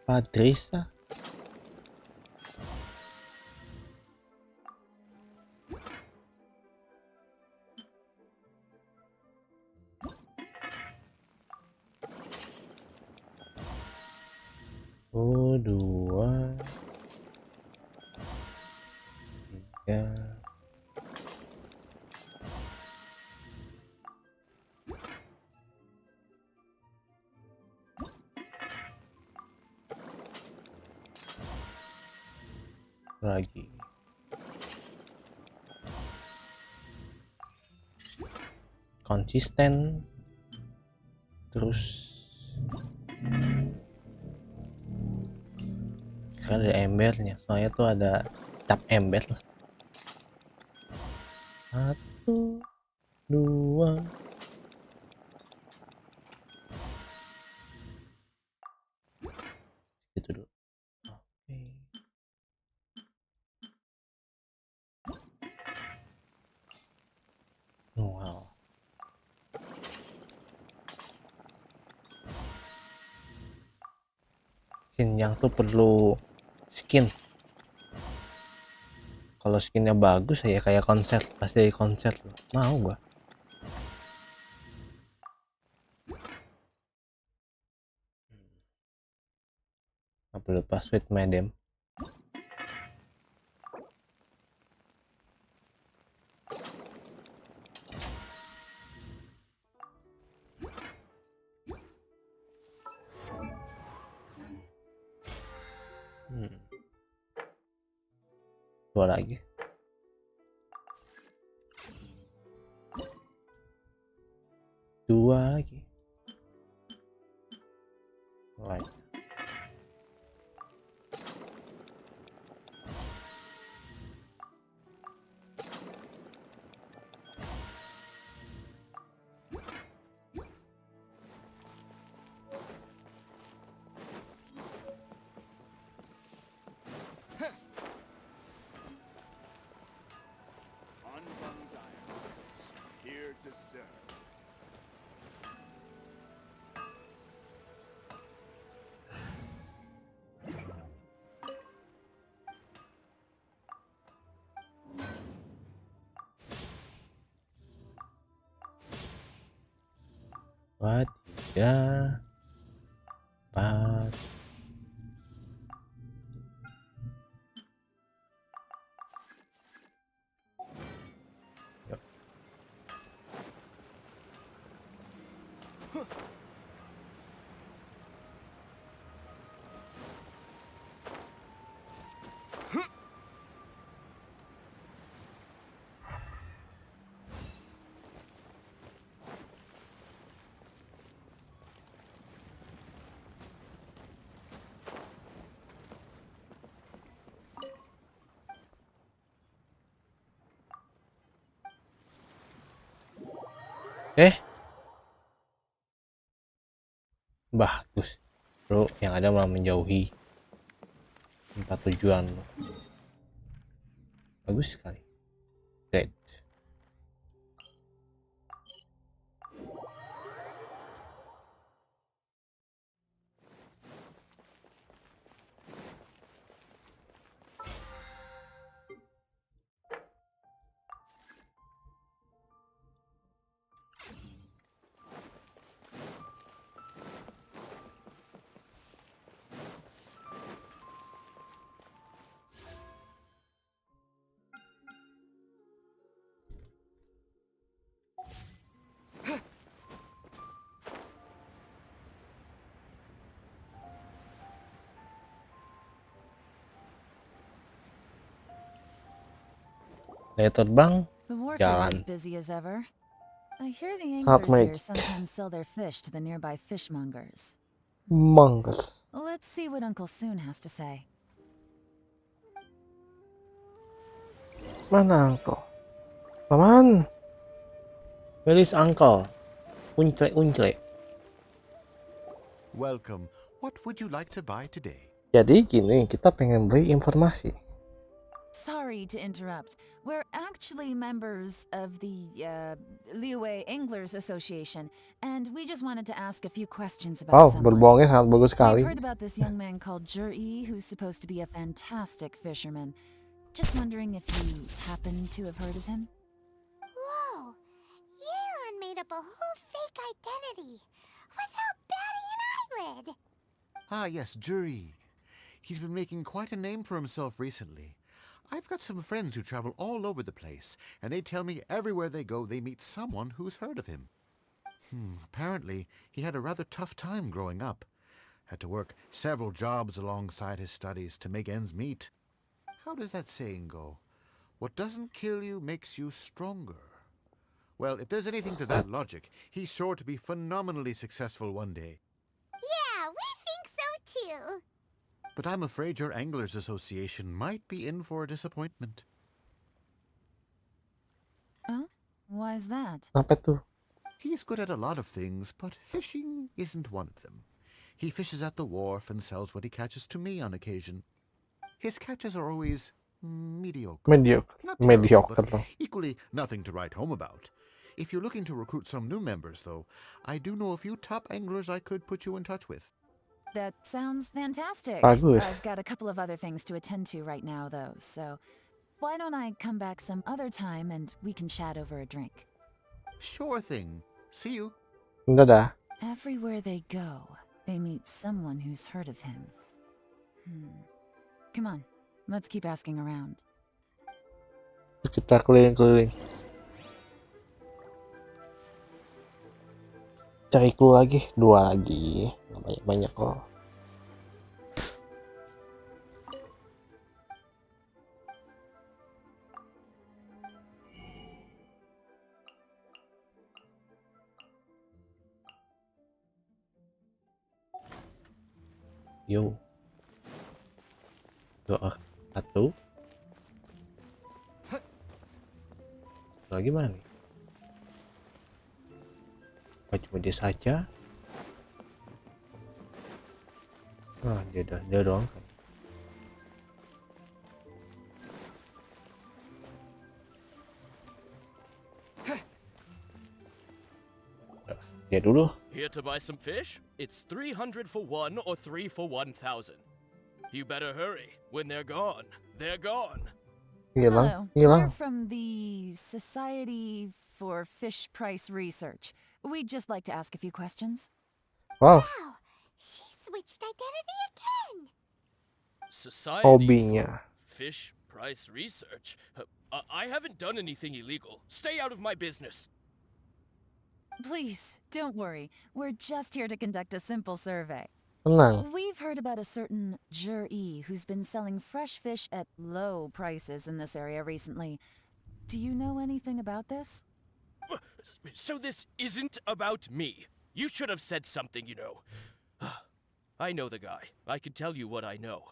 Padrisa. Oh, 2 3 lagi. Konsisten. Terus kan ada embernya, soalnya tuh ada cap ember lah. 1 2 gitu dulu. Oke. Wow. Skin yang tuh perlu skin. Kalau skinnya bagus ya kayak konser, pasti konser loh. Mau gua. Apa lupa sweet madam. Dua lagi. Dua lagi. Right. Buat 3 4 yuk. Bagus bro, yang ada malah menjauhi tempat tujuan lo. Bagus sekali. Great. Dari terbang, The wharf is jalan. as busy as ever. I hear the Sangat anglers here macet. sometimes sell their fish to the nearby fishmongers. Manggas. Let's see what Uncle Soon has to say. Mana Uncle? Paman. Where is Uncle? Uncle. Welcome. What would you like to buy today? Jadi gini, kita pengen beli informasi. Sorry to interrupt. We're actually members of the Liyue Anglers Association, and we just wanted to ask a few questions about Wow, someone. berbohongnya sangat bagus sekali. We've heard about this young man called Juri, who's supposed to be a fantastic fisherman. Just wondering if you happen to have heard of him? Whoa! Yelan made up a whole fake identity without batting an eyelid. Ah, yes, Juri. He's been making quite a name for himself recently. I've got some friends who travel all over the place, and they tell me everywhere they go they meet someone who's heard of him. Apparently, he had a rather tough time growing up. Had to work several jobs alongside his studies to make ends meet. How does that saying go? What doesn't kill you makes you stronger. Well, if there's anything to that logic, he's sure to be phenomenally successful one day. Yeah, we think so too. But I'm afraid your Anglers Association might be in for a disappointment. Oh? Why is that? Apa tuh? He's good at a lot of things, but fishing isn't one of them. He fishes at the wharf and sells what he catches to me on occasion. His catches are always mediocre. Mediocre. Not terrible, Mediocre. but equally nothing to write home about. If you're looking to recruit some new members, though, I do know a few top anglers I could put you in touch with. That sounds fantastic. Bagus. I've got a couple of other things to attend to right now, though, so why don't I come back some other time and we can chat over a drink? Sure thing. See you. Dadah. Everywhere they go, they meet someone who's heard of him. Come on, let's keep asking around. Kita keliling-keliling. Cari clue lagi, 2 lagi. Nggak banyak-banyak kok. Yo. Doa 1. Lagi mana nih? Apa cuma dia saja? Dia doang kan. Dia dulu. Here to buy some fish? It's 300 for one or 3 for 1,000. You better hurry. When they're gone, they're gone. Hello, Hilang. we're from the Society for Fish Price Research. We'd just like to ask a few questions. Wow, Wow, she switched identity again. Society hobinya. for Fish Price Research? I haven't done anything illegal. Stay out of my business. Please, don't worry. We're just here to conduct a simple survey. Tenang. We've heard about a certain Juri who's been selling fresh fish at low prices in this area recently. Do you know anything about this? So this isn't about me. You should have said something, you know. I know the guy. I can tell you what I know.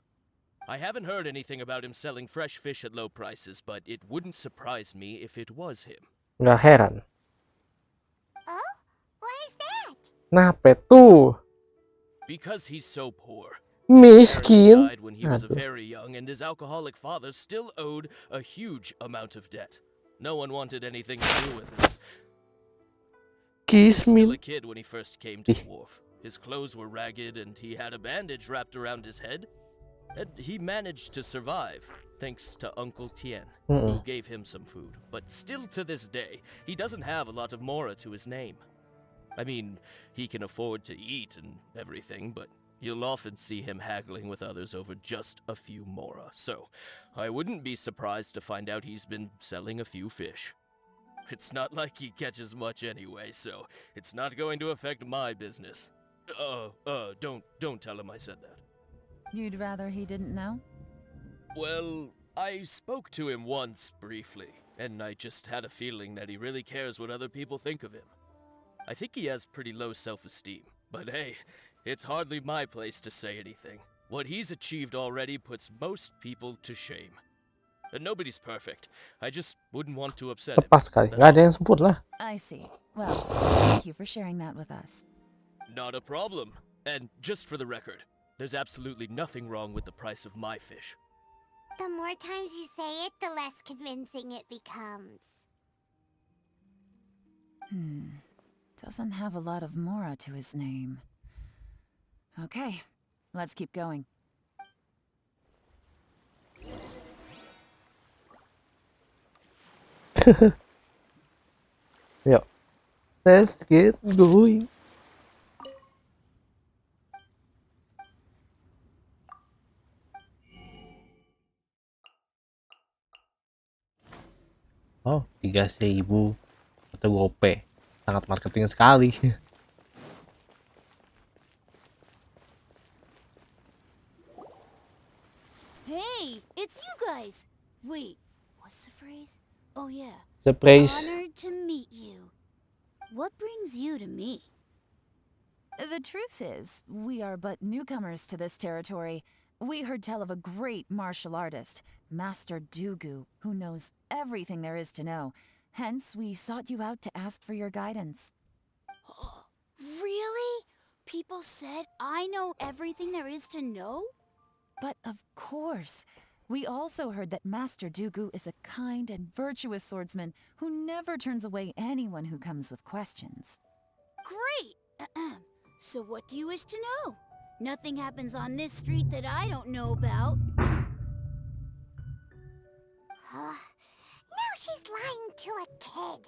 I haven't heard anything about him selling fresh fish at low prices, but it wouldn't surprise me if it was him. Nggak heran. Oh? Why is that? Kenapa tuh? Because he's so poor. His parents Miskin. died when he was Aduh. very young, and his alcoholic father still owed a huge amount of debt. No one wanted anything to do with him. He was still a Kismin. kid when he first came to the wharf. His clothes were ragged, and he had a bandage wrapped around his head. And he managed to survive, thanks to Uncle Tien, who gave him some food. But still to this day, he doesn't have a lot of mora to his name. I mean, he can afford to eat and everything, but you'll often see him haggling with others over just a few mora. So, I wouldn't be surprised to find out he's been selling a few fish. It's not like he catches much anyway, so it's not going to affect my business. Don't tell him I said that. You'd rather he didn't know? Well, I spoke to him once briefly. and I just had a feeling that he really cares what other people think of him. I think he has pretty low self-esteem, but hey, it's hardly my place to say anything. What he's achieved already puts most people to shame. And nobody's perfect. I just wouldn't want to upset him. Tepat sekali. Nggak ada yang sempurna. I see. Well, thank you for sharing that with us. Not a problem. And just for the record, there's absolutely nothing wrong with the price of my fish. The more times you say it, the less convincing it becomes. Doesn't have a lot of mora to his name. Okay, let's keep going. Yuk, let's get going. Oh, 3.000 atau gope. Sangat marketing sekali. Hey, it's you guys. Wait, what's the phrase? Oh yeah. Surprise. Honored to meet you. What brings you to me? The truth is, we are but newcomers to this territory. We heard tell of a great martial artist, Master Dugu, who knows everything there is to know. Hence, we sought you out to ask for your guidance. Really? People said I know everything there is to know? But of course, we also heard that Master Dugu is a kind and virtuous swordsman who never turns away anyone who comes with questions. Great! So what do you wish to know? Nothing happens on this street that I don't know about. Now she's lying to a kid.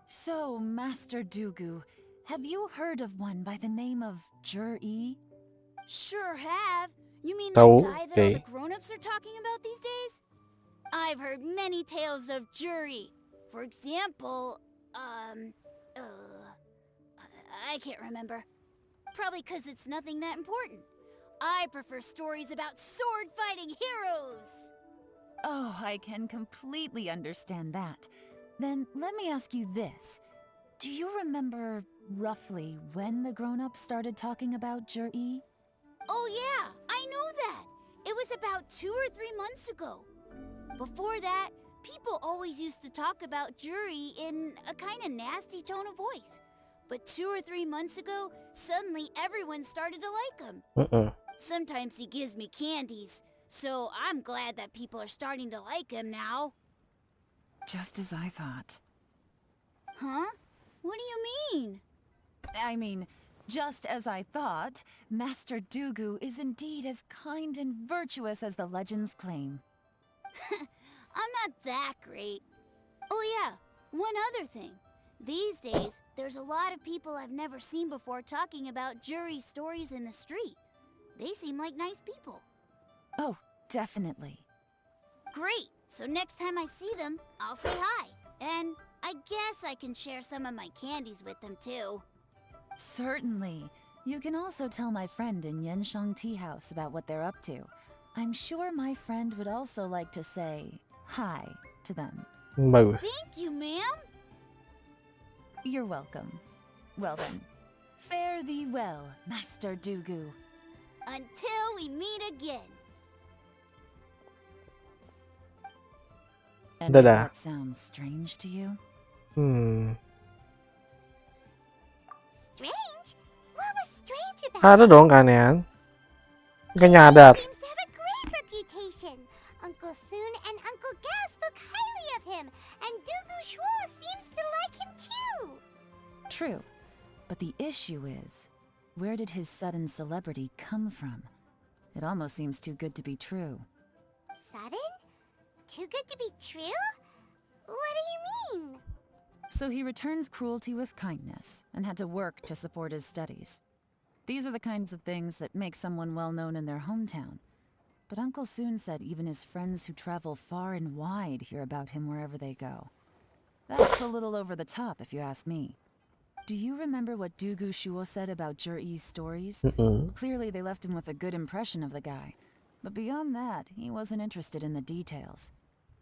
So, Master Dugu, have you heard of one by the name of Jur-E? Sure have. You mean Oh, that guy that all the grown-ups are talking about these days? I've heard many tales of jury. For example, I can't remember. Probably 'cause it's nothing that important. I prefer stories about sword-fighting heroes. Oh, I can completely understand that. Then let me ask you this. Do you remember roughly when the grown-ups started talking about Jur-E? Oh yeah, I know that. It was about 2 or 3 months ago. Before that, people always used to talk about jury in a kind of nasty tone of voice. But 2 or 3 months ago, suddenly everyone started to like him. Sometimes he gives me candies, so I'm glad that people are starting to like him now. Just as I thought. Huh? What do you mean? I mean, just as I thought, Master Dugu is indeed as kind and virtuous as the legends claim. I'm not that great. Oh yeah, one other thing. These days, there's a lot of people I've never seen before talking about jury stories in the street. They seem like nice people. Oh, definitely. Great! So next time I see them, I'll say hi. And I guess I can share some of my candies with them too. Certainly. You can also tell my friend in Yenshang Tea House about what they're up to. I'm sure my friend would also like to say hi to them. Bagus. Thank you, ma'am. You're welcome. Well then, fare thee well, Master Dugu. Until we meet again. And if Dadah. that sounds strange to you? Strange? What was strange about Ada dong keanehan. Gak nyadar. Seems to have a great reputation. Uncle Soon and Uncle Gas spoke highly of him, and Dugu Shuo seems to like him too. True. But the issue is, where did his sudden celebrity come from? It almost seems too good to be true. Sudden? Too good to be true? What do you mean? So he returns cruelty with kindness, and had to work to support his studies. These are the kinds of things that make someone well known in their hometown. But Uncle Soon said even his friends who travel far and wide hear about him wherever they go. That's a little over the top, if you ask me. Do you remember what Dugu Shuo said about Jur-E's stories? Clearly, they left him with a good impression of the guy. But beyond that, he wasn't interested in the details.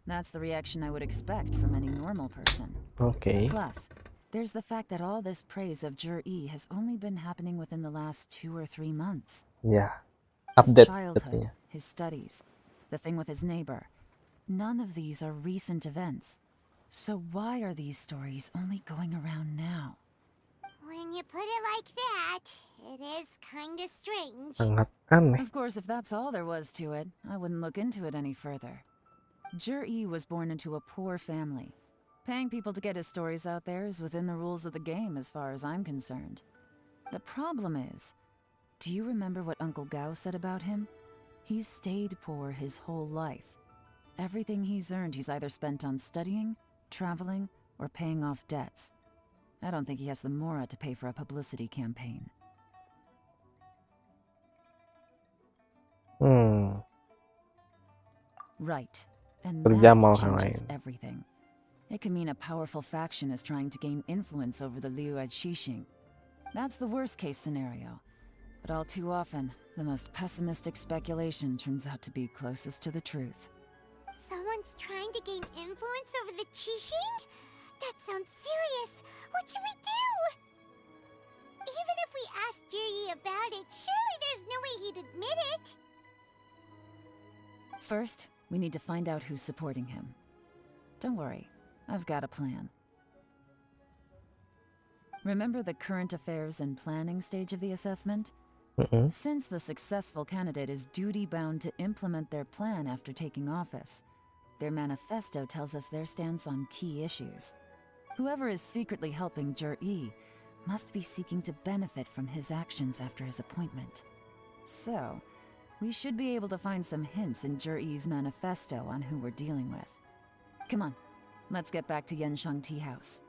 That's the reaction I would expect from any normal person. Okay. Plus, there's the fact that all this praise of Jur-E has only been happening within the last 2 or 3 months. Ya, His update childhood, katanya. his studies, the thing with his neighbor. None of these are recent events. So why are these stories only going around now? When you put it like that, it is kinda strange. Sangat aneh. Of course, if that's all there was to it, I wouldn't look into it any further. Jur-E was born into a poor family. Paying people to get his stories out there is within the rules of the game as far as I'm concerned. The problem is, do you remember what Uncle Gao said about him? He's stayed poor his whole life. Everything he's earned he's either spent on studying, traveling, or paying off debts. I don't think he has the mora to pay for a publicity campaign. Right. And Kerja that sama orang changes lain. everything. It can mean a powerful faction is trying to gain influence over the Liu at Xixing. That's the worst case scenario. But all too often, the most pessimistic speculation turns out to be closest to the truth. Someone's trying to gain influence over the Qixing? That sounds serious. What should we do? Even if we asked Juri about it, surely there's no way he'd admit it. First, we need to find out who's supporting him. Don't worry, I've got a plan. Remember the current affairs and planning stage of the assessment? Since the successful candidate is duty-bound to implement their plan after taking office, their manifesto tells us their stance on key issues. Whoever is secretly helping Jur-E must be seeking to benefit from his actions after his appointment. So, we should be able to find some hints in Jur-E's manifesto on who we're dealing with. Come on, let's get back to Yanshang Tea House.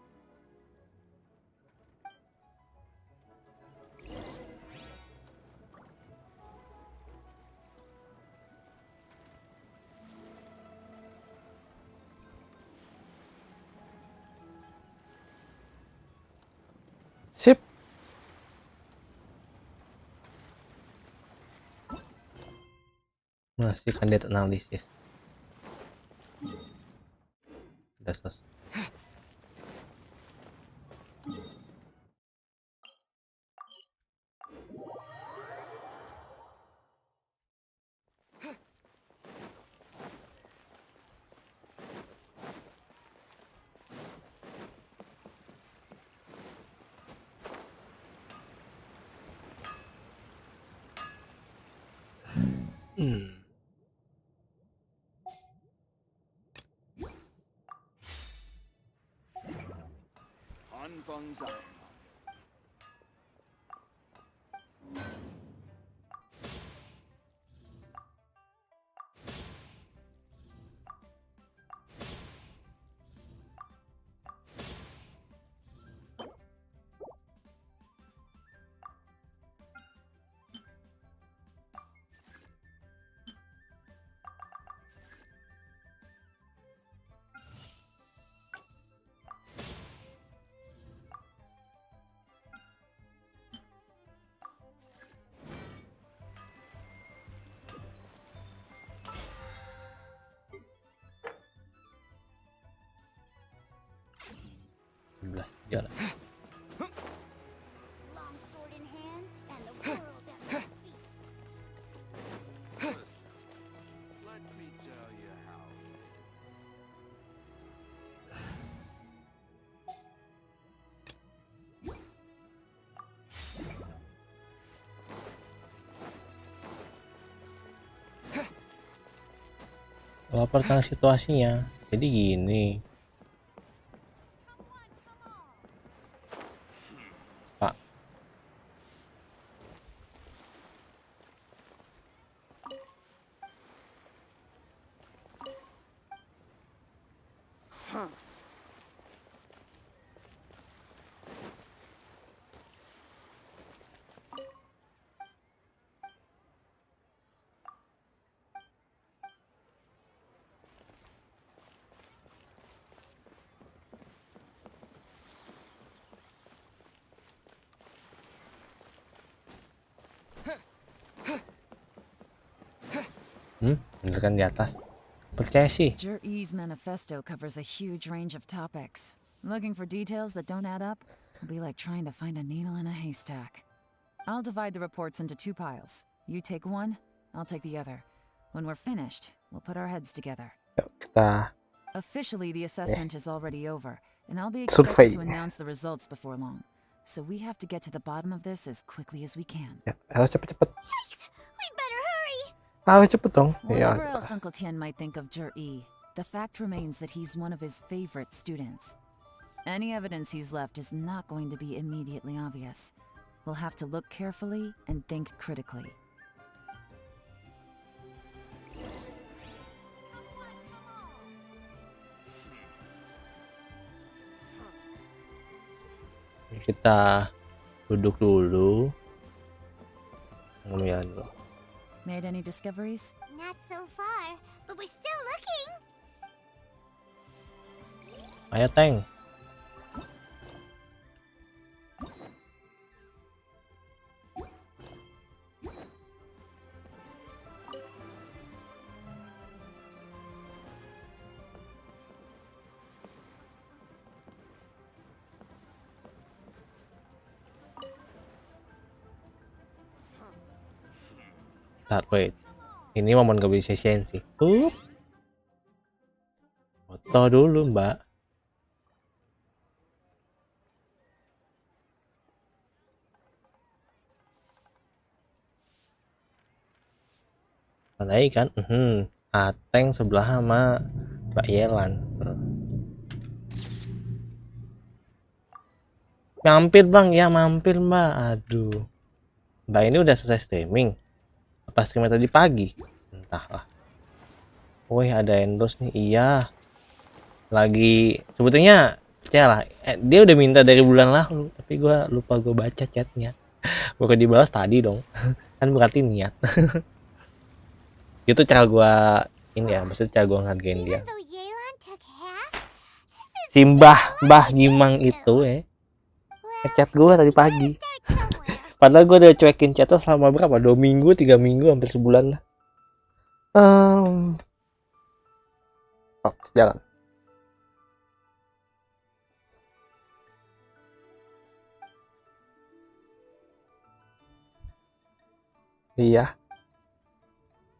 Sip. Masih kandidat analisis. Udah selesai. Belah jalan. Long sword in hand and the world at my feet. Listen, let me tell you how it is. Laporkan situasinya. Jadi gini. Pak. Bener kan di atas. Percaya sih. Jur-E's manifesto covers a huge range of topics. Looking for details that don't add up will be like trying to find a needle in a haystack. I'll divide the reports into 2 piles. You take one, I'll take the other. When we're finished, we'll put our heads together. Yuk, kita Officially, the assessment is already over, and I'll be survey. expected to announce the results before long. So we have to get to the bottom of this as quickly as we can. Ya, harus cepet-cepet. We better hurry. Harus cepet dong. Ya. Whatever else Uncle Tian might think of Jur-E, the fact remains that he's one of his favorite students. Any evidence he's left is not going to be immediately obvious. We'll have to look carefully and think critically. Kita duduk dulu. Ngomongin dulu. Made any discoveries? Not so far, but we're still looking. Ayo, Teng. Wait, ini momen gak bisa sih. Foto dulu, Mbak. Pandai kan? Ateng sebelah sama Mbak Yelan. Mampir bang, ya mampir Mbak. Aduh, Mbak ini udah selesai streaming. Apa streaming tadi pagi? Entahlah. Wih, ada endorse nih. Iya. Lagi sebetulnya percayalah, dia udah minta dari bulan lalu, tapi gue lupa gue baca chatnya. Gue dibalas tadi dong. Kan berarti niat. Itu cara gue ini ya, maksudnya cara gue ngargain dia. Si Mbah Gimang itu ngechat gue tadi pagi. Padahal gue udah cuekin chatnya selama berapa? 2 minggu, 3 minggu, hampir sebulan lah. Jalan. Iya.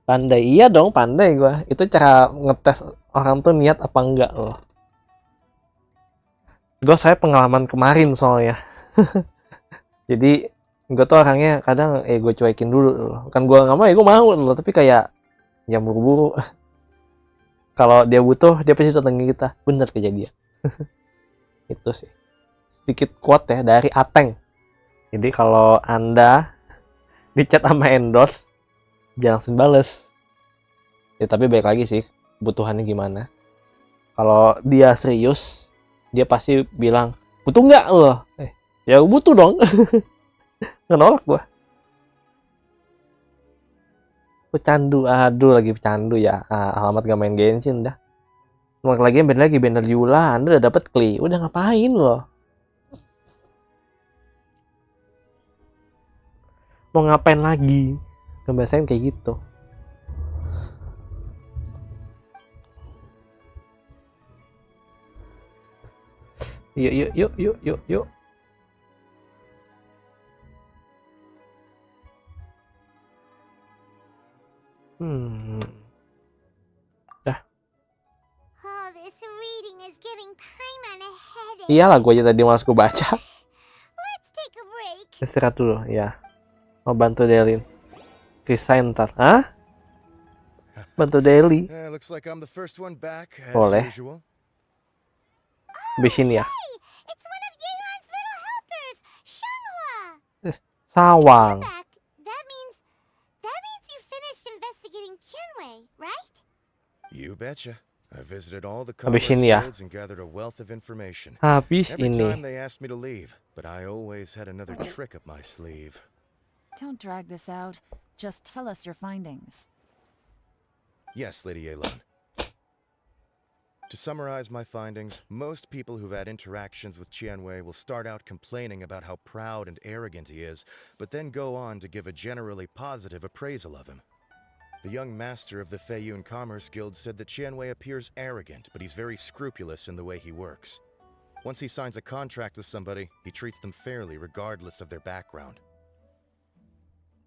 Pandai. Iya dong, pandai gue. Itu cara ngetes orang tuh niat apa enggak loh. Saya pengalaman kemarin soalnya. Jadi gue tuh orangnya kadang gue cuekin dulu loh. Kan gue nggak mau, gue mau loh, tapi kayak ya buru-buru. Kalau dia butuh, dia pasti datengin kita. Bener kejadian. Itu sih sedikit quote ya dari Ateng. Jadi kalau Anda di chat sama endorse, jangan langsung bales ya, tapi baik lagi sih kebutuhannya gimana. Kalau dia serius, dia pasti bilang butuh nggak loh, ya butuh dong. Nolak gua. Pecandu, aduh lagi pecandu ya. Alamat gak main Genshin dah. Lagi banner Yula, Anda udah dapet kli, udah ngapain loh? Mau ngapain lagi? Kebiasaan kayak gitu. Yuk. Dah. Oh, this reading is giving Paimon a headache. Iyalah, gue aja tadi malas gue baca. Let's take a break. Istirahat dulu, ya. Mau bantu Delin. Resign ntar. Hah? Bantu Deli. Looks like I'm the first one back as Boleh. usual. Bisin ya. Hey, it's one of Yelan's little helpers, Shanghua. Sawang. Back. That means you finished investigating Tianwei, right? You betcha. I visited all the Habis commerce ini ya. guilds and gathered a wealth of information. Habis Every time ini. they asked me to leave, but I always had another trick up my sleeve. Don't drag this out. Just tell us your findings. Yes, Lady Yelan. To summarize my findings, most people who've had interactions with Tianwei will start out complaining about how proud and arrogant he is, but then go on to give a generally positive appraisal of him. The young master of the Feiyun Commerce Guild said that Qianwei appears arrogant, but he's very scrupulous in the way he works. Once he signs a contract with somebody, he treats them fairly regardless of their background.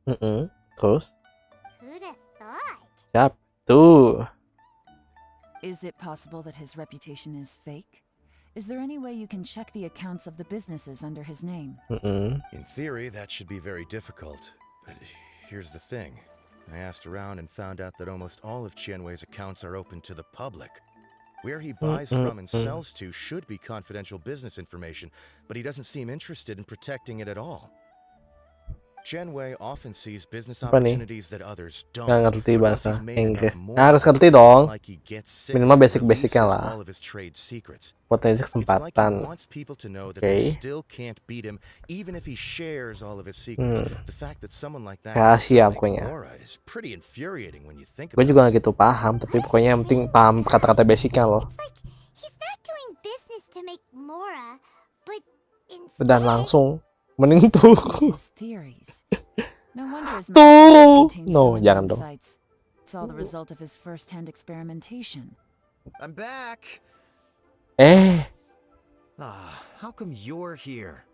Terus? Who'd have thought? Siap. Tuh. Is it possible that his reputation is fake? Is there any way you can check the accounts of the businesses under his name? In theory, that should be very difficult. But here's the thing. I asked around and found out that almost all of Qianwei's accounts are open to the public. Where he buys from and sells to should be confidential business information, but he doesn't seem interested in protecting it at all. Qianwei often sees business opportunities that others don't. Nggak ngerti but once bahasa he's made Inggris. enough more, Harus ngerti dong. it's like he gets sick Minimal and basic-basicnya releases lah. all of his trade secrets. Potensi It's like he kesempatan. wants people to know that they Oke. still can't beat him, even if he shares all of his secrets. The fact that someone like that Rahasia can still make pokoknya. Mora is pretty infuriating when you think Gue about juga it. nggak gitu paham, tapi pokoknya yang penting paham kata-kata basicnya loh. Like, he's not doing business to make Mora, but Dan instead... langsung mending tuh. His theories. No wonder his Tuh. manifesto contains No, so many jangan dong. insights. It's all the result of his first-hand experimentation. I'm back. How come you're here?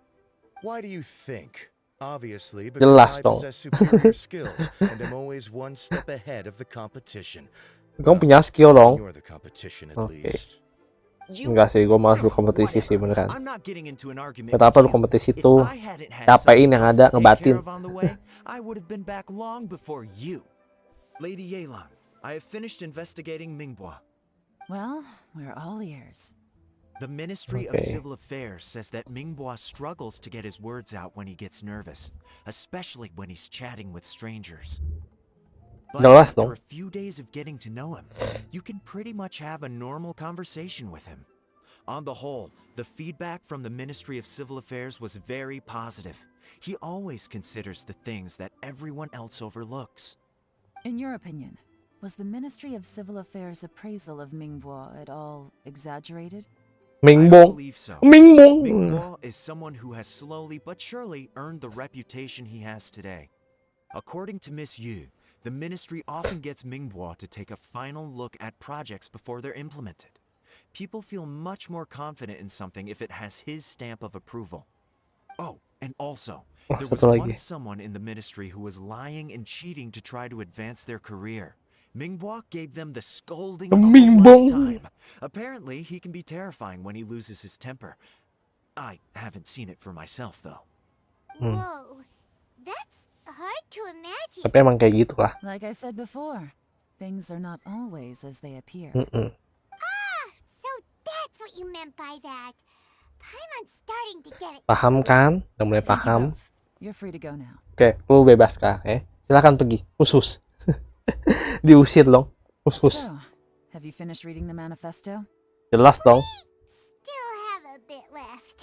Why do you think? Obviously, Jelas because I dong. possess superior skills and am always one step ahead of the competition. Kamu punya skill dong. You're the competition at Oke. least. Enggak sih, gue malas berkompetisi sih beneran. I'm not getting into an argument Kenapa lu with you. kompetisi If tuh? I hadn't had Capain something yang else ada, to take ngebatin. care of on the way, I would have been back long before you. Lady Yelan, I have finished investigating Mingbua. Well, we're all ears. The Ministry of Okay. Civil Affairs says that Mingbua struggles to get his words out when he gets nervous, especially when he's chatting with strangers. But Jelas after dong. a few days of getting to know him, you can pretty much have a normal conversation with him. On the whole, the feedback from the Ministry of Civil Affairs was very positive. He always considers the things that everyone else overlooks. In your opinion, was the Ministry of Civil Affairs appraisal of Mingbua at all exaggerated? I Mingbong. believe so. Mingbong. Mingbua is someone who has slowly but surely earned the reputation he has today. According to Miss Yu, the ministry often gets Mingbua to take a final look at projects before they're implemented. People feel much more confident in something if it has his stamp of approval. Oh, and also, there was satu lagi. once someone in the ministry who was lying and cheating to try to advance their career. Mingbua gave them the scolding of a Mingbong. lifetime. Apparently, he can be terrifying when he loses his temper. I haven't seen it for myself, though. Whoa, that's hard to imagine. Tapi emang kayak gitu lah. Like I said before, things are not always as they appear. So that's what you meant by that. I'm starting to get it. Paham kan? Udah mulai Thank you paham. both. You're free to go now. Oke, lu bebas kah? Silakan pergi. Usus. Diusir dong. Usus. So, have you finished reading the manifesto? Jelas dong. Still have a bit left.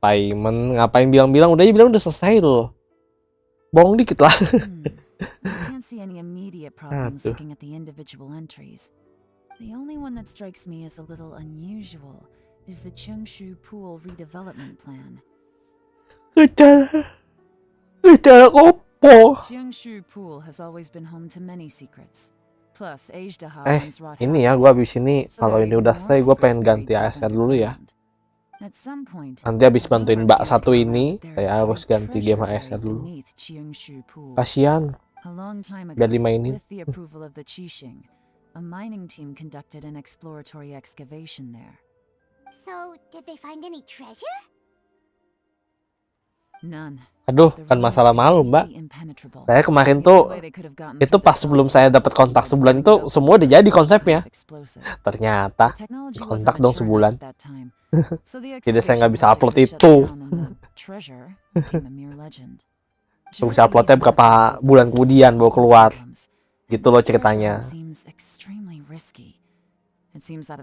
Paiman ngapain bilang-bilang udah selesai loh. Bohong dikit lah. I can't see any immediate problems Aduh. looking at the individual entries. The only one that strikes me as a little unusual is the Chengshu Pool redevelopment plan. Rencana opo? Chengshu Pool has always been home to many secrets. Plus, Ajdaha once wrought Ini ya, havoc. gua abis ini So kalau there are ini even udah more selesai, gua secrets pengen buried ganti deep ASR dulu ya. underground. At some point, Nanti abis bantuin Mbak satu ini, there is saya harus great ganti game treasure ASR buried dulu. beneath Chengshu Pool. Kasian, A long time ago, biar dimainin. with the approval of the Qixing, a mining team conducted an exploratory excavation there. So, did they find any treasure? None. Aduh, The kan room was masalah malu, Mbak. completely impenetrable. Saya kemarin The tuh, only way they could have gotten itu through pas the sebelum solid saya rock dapat kontak was sebulan blowing itu, up semua udah with jadi some konsepnya. kind of explosive. Ternyata, The technology wasn't kontak dong mature sebulan. enough at that time. So the Jadi saya nggak excavation bisa project upload was shut itu. down and the treasure became a mere legend. Gak bisa uploadnya berapa bulan kemudian baru keluar. Gitu loh ceritanya.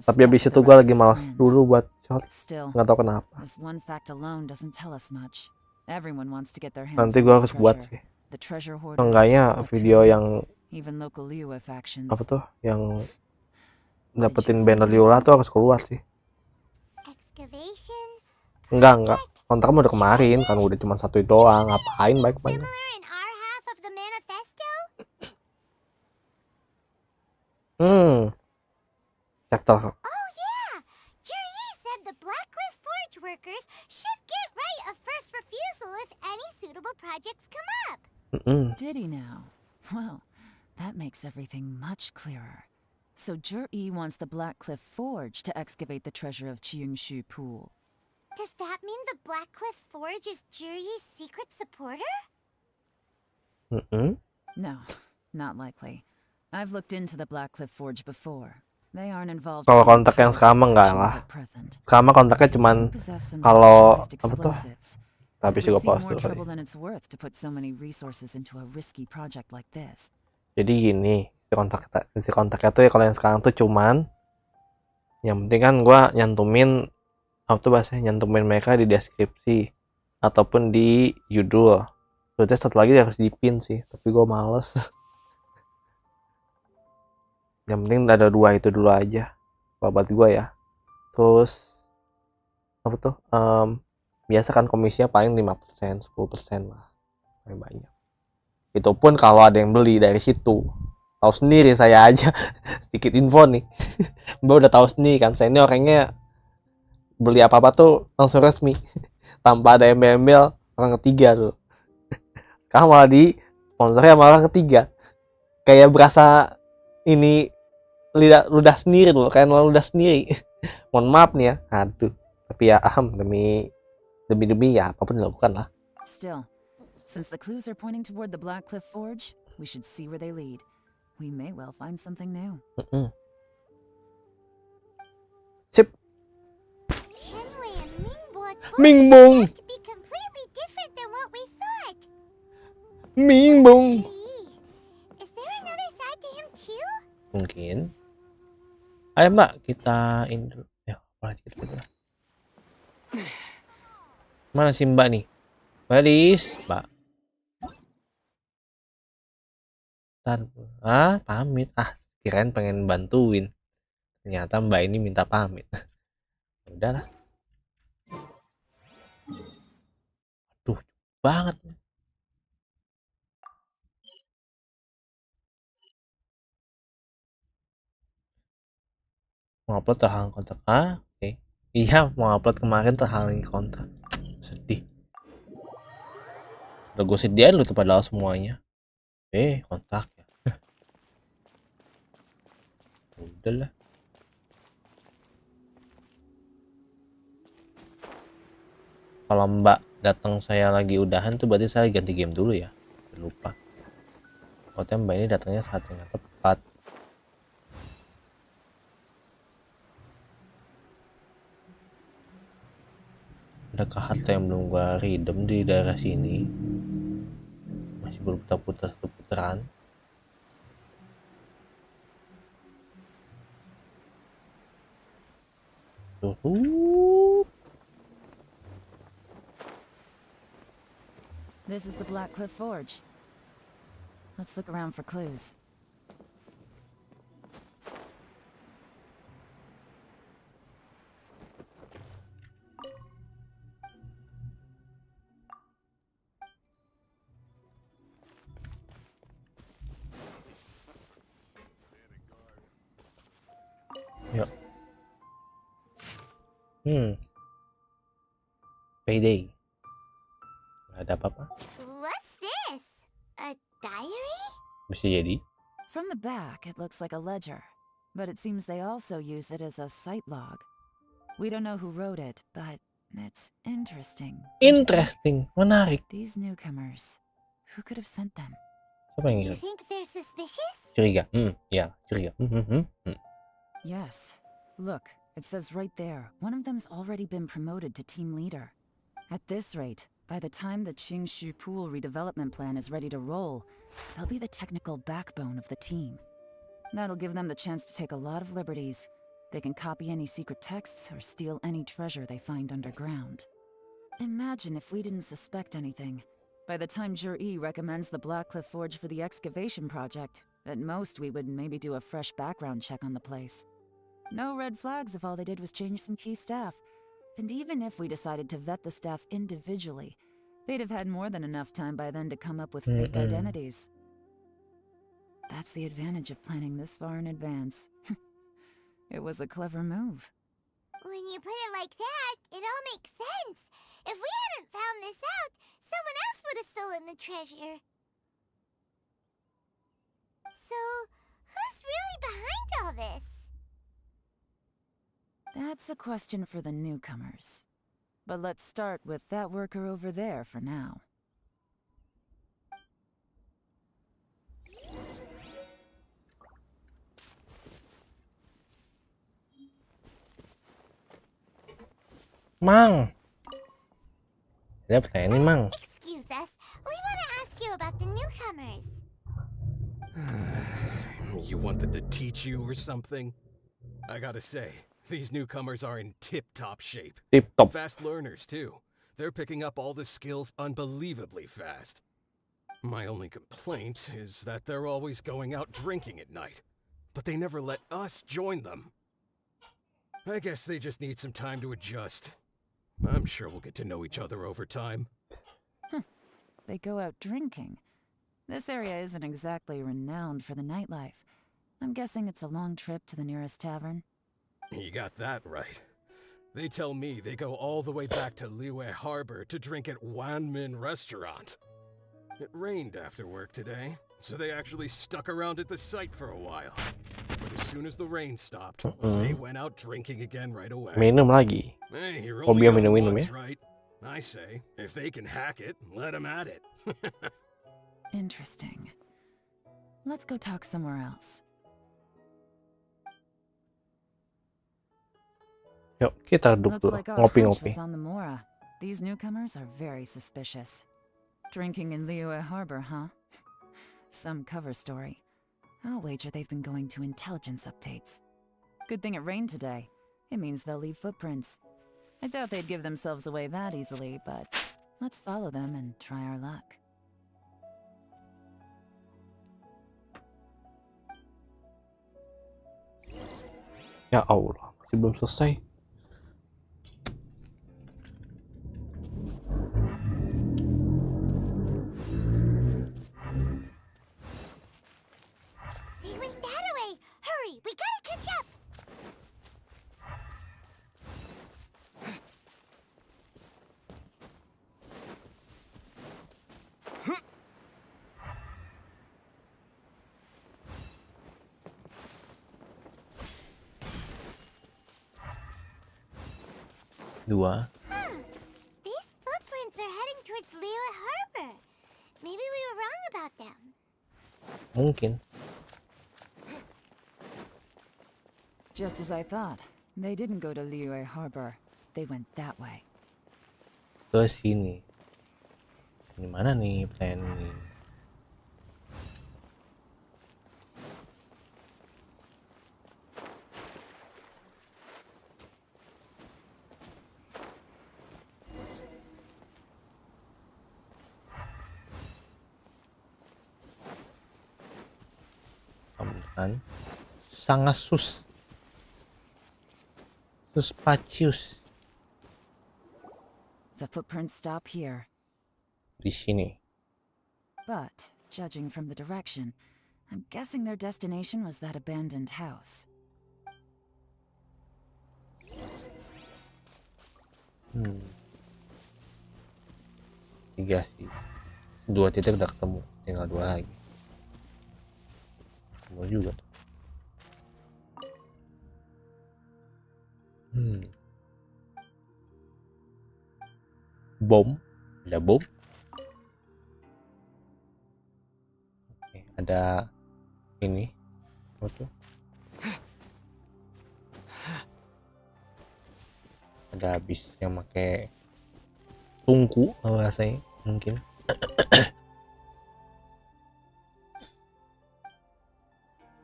Tapi habis itu gue lagi malas dulu buat shot. Nggak tahu kenapa. Nanti gue harus buat sih. Enggaknya video yang apa tuh, yang dapetin banner Liola tuh harus keluar sih. Enggak. Kontrak udah kemarin kan, udah cuma satu doang. Ngapain baik-baik. sektor. Oh yeah! Juri said the Blackcliff Forge workers should get right of first refusal if any suitable projects come up. Did he now? Well, that makes everything much clearer. So Juri wants the Blackcliff Forge to excavate the treasure of Qingshu Pool. Does that mean the Blackcliff Forge is Juri's secret supporter? No, not likely. I've looked into the Blackcliff Forge before. They aren't involved. Kalau kontak yang sekarang enggak lah. Sekarang kontaknya cuman kalau apa tuh? Tapi juga poster. Jadi gini, si kontaknya tuh ya kalau yang sekarang tuh cuman yang penting kan gua nyantumin apa tuh bahasanya, nyantumin mereka di deskripsi ataupun di judul. Terus satu lagi harus dipin sih, tapi gua males. Yang penting ada dua itu dulu aja buat gua ya. Terus apa tuh? Biasa kan komisinya paling 5%, 10% lah. Paling banyak. Itu pun kalau ada yang beli dari situ. Tahu sendiri saya aja. Sedikit info nih. Mbak udah tahu sendiri kan, saya ini orangnya beli apa-apa tuh langsung resmi. Tanpa ada embel-embel orang ketiga tuh. Sekarang malah di sponsornya sama orang ketiga. Kayak berasa ini ludah sendiri loh, kayak ludah sendiri. Mohon maaf nih ya. Aduh. Tapi ya demi ya apapun dilakukan lah. Still, since the clues are pointing toward the Blackcliff Forge, we should see where they lead. We may well find something new. Sip. Shenwei and Mingbot Mingbong. to be completely different than what we thought. Mingbong. Is there another side to him too? Mungkin. Ayo Mbak, kita Indo. Ya, apa lagi kita. Mana sih Mbak nih? Baris, Mbak. Pamit. Kirain pengen bantuin. Ternyata Mbak ini minta pamit. Udahlah. Aduh, banget. Mau upload terhalang kontak. Oke. Iya, mau upload kemarin terhalang kontak. Sedih. Udah gue sediain lu tuh padahal semuanya. Kontak ya. Udahlah. Kalau Mbak datang saya lagi udahan tuh berarti saya ganti game dulu ya. Lupa. Waktu Mbak ini datangnya saat yang tepat. Adakah harta yang belum gua redeem di daerah sini? Masih berputar-putar satu putaran. This is the Blackcliff Forge. Let's look around for clues. Yuk. Payday. Ada apa-apa? What's this? A diary? Bisa jadi. From the back, it looks like a ledger, but it seems they also use it as a site log. We don't know who wrote it, but it's interesting. Interesting, menarik. These newcomers, who could have sent them? Siapa yang You ngirim? think they're suspicious? Curiga. Ya, curiga. Yes. Look, it says right there, one of them's already been promoted to team leader. At this rate, by the time the Qingshu Pool redevelopment plan is ready to roll, they'll be the technical backbone of the team. That'll give them the chance to take a lot of liberties. They can copy any secret texts or steal any treasure they find underground. Imagine if we didn't suspect anything. By the time Juri recommends the Blackcliff Forge for the excavation project, at most we would maybe do a fresh background check on the place. No red flags if all they did was change some key staff. And even if we decided to vet the staff individually, they'd have had more than enough time by then to come up with fake identities. That's the advantage of planning this far in advance. It was a clever move. When you put it like that, it all makes sense. If we hadn't found this out, someone else would have stolen the treasure. So, who's really behind all this? That's a question for the newcomers. But let's start with that worker over there for now. Mang. Ada pertanyaan nih, Mang. Excuse us, we want to ask you about the newcomers. You want them to teach you or something? I gotta say, these newcomers are in tip-top shape. Tip-top. Fast learners, too. They're picking up all the skills unbelievably fast. My only complaint is that they're always going out drinking at night. But they never let us join them. I guess they just need some time to adjust. I'm sure we'll get to know each other over time. They go out drinking. This area isn't exactly renowned for the nightlife. I'm guessing it's a long trip to the nearest tavern. You got that right. They tell me they go all the way back to Liyue Harbor to drink at Wanmin Restaurant. It rained after work today, so they actually stuck around at the site for a while. But as soon as the rain stopped, they went out drinking again right away. Minum lagi. Hey, you're Hobi only yang young minum-minum once, ya. right? I say, if they can hack it, let them at it. Interesting. Let's go talk somewhere else. Yuk, kita duduk Looks dulu. like our hunch Ngopi-ngopi. was on the Mora. These newcomers are very suspicious. Drinking in Liyue Harbor, huh? Some cover story. I'll wager they've been going to intelligence updates. Good thing it rained today. It means they'll leave footprints. I doubt they'd give themselves away that easily, but let's follow them and try our luck. Ya Allah, masih belum selesai. They went that way! Hurry, we gotta catch up! Dua. These footprints are heading towards Liyue Harbor. Maybe we were wrong about them. Mungkin. Just as I thought. They didn't go to Liyue Harbor. They went that way. Ke sini. Di mana nih pertanyaan ini? Kemudian sangat suspicious. The footprints stop here. Di sini. But, judging from the direction, I'm guessing their destination was that abandoned house. Tiga sih. 2 titik udah ketemu, tinggal 2 lagi. Ketemu juga tuh. Bom, ada bom. Oke, ada ini. Apa tuh? Ada bis yang pakai tungku bahasanya mungkin.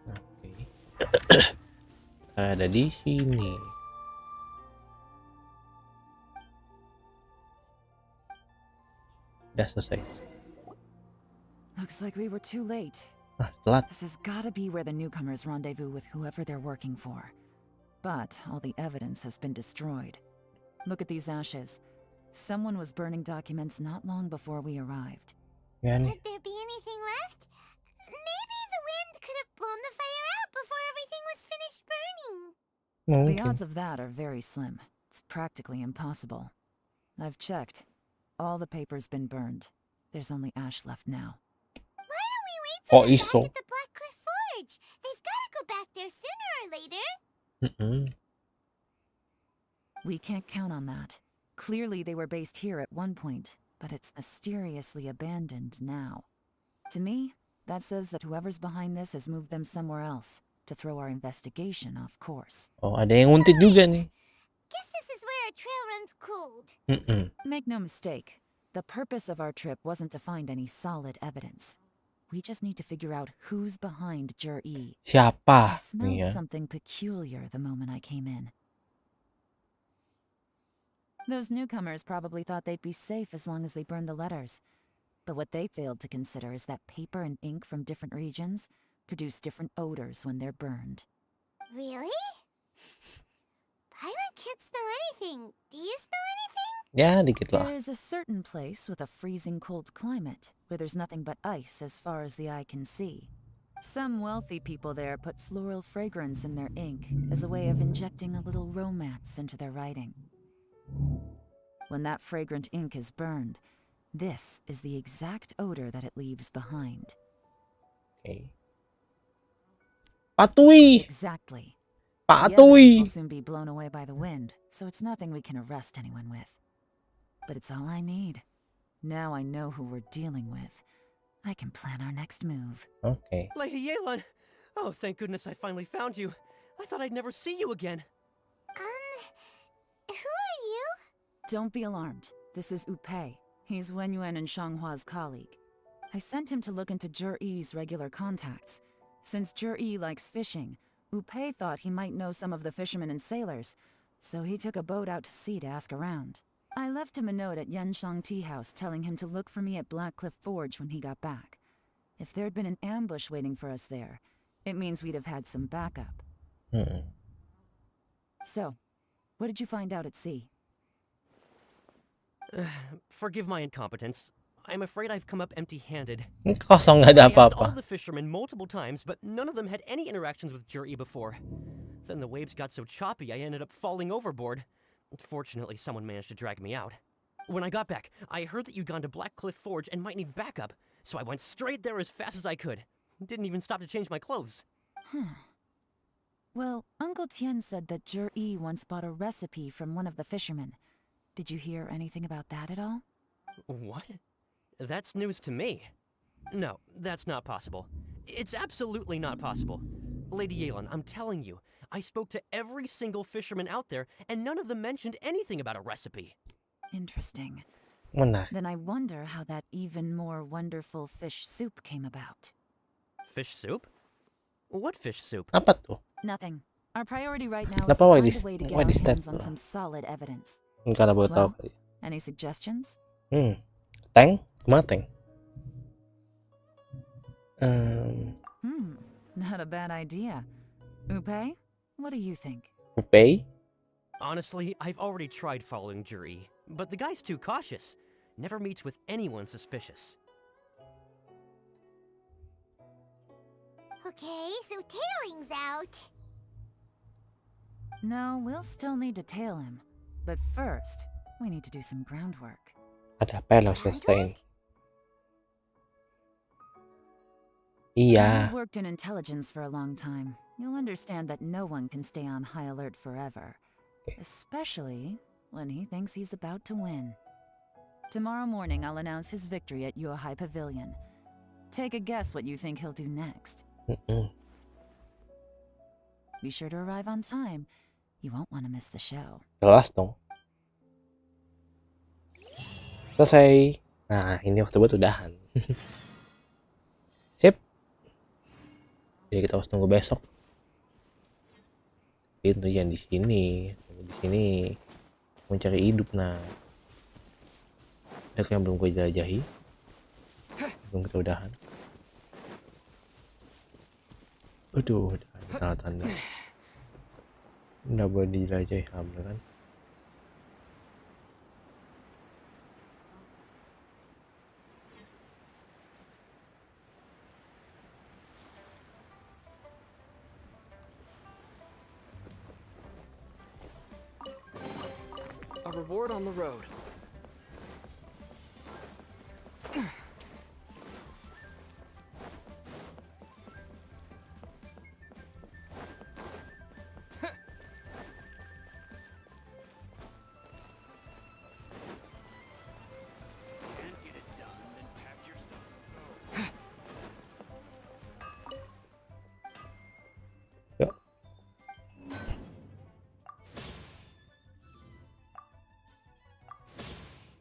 Oke. Ada di sini. Udah selesai. Looks like we were too late. Telat. This has gotta be where the newcomers rendezvous with whoever they're working for. But all the evidence has been destroyed. Look at these ashes. Someone was burning documents not long before we arrived. Ya nih. Could there be anything left? Maybe the wind could have blown the fire out before everything was finished burning. The Mungkin. odds of that are very slim. It's practically impossible. I've checked. All the paper's been burned. There's only ash left now. Why don't we wait Oh, for them iso. back at the Black Cliff Forge? They've got to go back there sooner or later. We can't count on that. Clearly they were based here at one point, but it's mysteriously abandoned now. To me, that says that whoever's behind this has moved them somewhere else to throw our investigation off course. Oh, ada yang nguntit juga nih. Guess this is where our trail runs cold. Make no mistake, the purpose of our trip wasn't to find any solid evidence. We just need to figure out who's behind Jur-E. I Siapa? smelled Nih ya. something peculiar the moment I came in. Those newcomers probably thought they'd be safe as long as they burned the letters. But what they failed to consider is that paper and ink from different regions produce different odors when they're burned. Really? Paimon can't smell anything. Do you smell anything? Ya, dikit There lah. is a certain place with a freezing cold climate where there's nothing but ice as far as the eye can see. Some wealthy people there put floral fragrance in their ink as a way of injecting a little romance into their writing. When that fragrant ink is burned, this is the exact odor that it leaves behind. Okay. Patuhi. Exactly. The evidence will Patuhi. soon be blown away by the wind, so it's nothing we can arrest anyone with. But it's all I need. Now I know who we're dealing with. I can plan our next move. Okay. Lady Yelan! Oh, thank goodness I finally found you. I thought I'd never see you again. Who are you? Don't be alarmed. This is Upei. He's Wenyuan and Shanghua's colleague. I sent him to look into Jur-E's regular contacts. Since Jur-E likes fishing, Upei thought he might know some of the fishermen and sailors, so he took a boat out to sea to ask around. I left him a note at Yanshang Tea House telling him to look for me at Black Cliff Forge when he got back. If there'd been an ambush waiting for us there, it means we'd have had some backup. So, what did you find out at sea? Forgive my incompetence. I'm afraid I've come up empty-handed. Kosong, nggak ada I asked all apa-apa. the fishermen multiple times, but none of them had any interactions with Jur-E before. Then the waves got so choppy I ended up falling overboard. Fortunately, someone managed to drag me out. When I got back, I heard that you'd gone to Black Cliff Forge and might need backup, so I went straight there as fast as I could. Didn't even stop to change my clothes. Well, Uncle Tien said that Jur-E once bought a recipe from one of the fishermen. Did you hear anything about that at all? What? That's news to me. No, that's not possible. It's absolutely not possible. Lady Yelan, I'm telling you, I spoke to every single fisherman out there, and none of them mentioned anything about a recipe. Interesting. Mana? Then I wonder how that even more wonderful fish soup came about. Fish soup? What fish soup? Apa tuh? Nothing. Our priority right now is Kenapa to why find this- a way to get why our this hands type on lah? some solid evidence. Karena baru tahu Well, kali. any suggestions? Tank? Kemana tank? Not a bad idea. Upei, what do you think? Upei? Honestly, I've already tried following Jur-E, but the guy's too cautious. Never meets with anyone suspicious. Okay, so tailing's out. No, we'll still need to tail him. But first, we need to do some groundwork. Ada apa yang harus selesaiin? When Iya. you've worked in intelligence for a long time, you'll understand that no one can stay on high alert forever. Especially when he thinks he's about to win. Tomorrow morning, I'll announce his victory at Yuehai Pavilion. Take a guess what you think he'll do next. Be sure to arrive on time. You won't want to miss the show. Jelas dong. Selesai. Nah, ini waktu buat udahan. Sip. Jadi kita harus tunggu besok. Itu yang di sini. Di sini mencari hidup. Nah, ada yang belum gue jelajahi. Belum kita udahan. Aduh, ada tanda. Udah boleh dijelajahi, bener kan? reward on the road.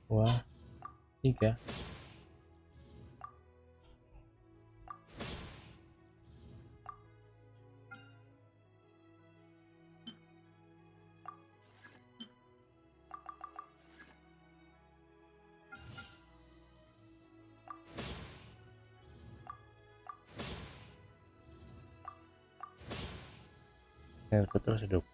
Wah, 3. Aku terus hidup.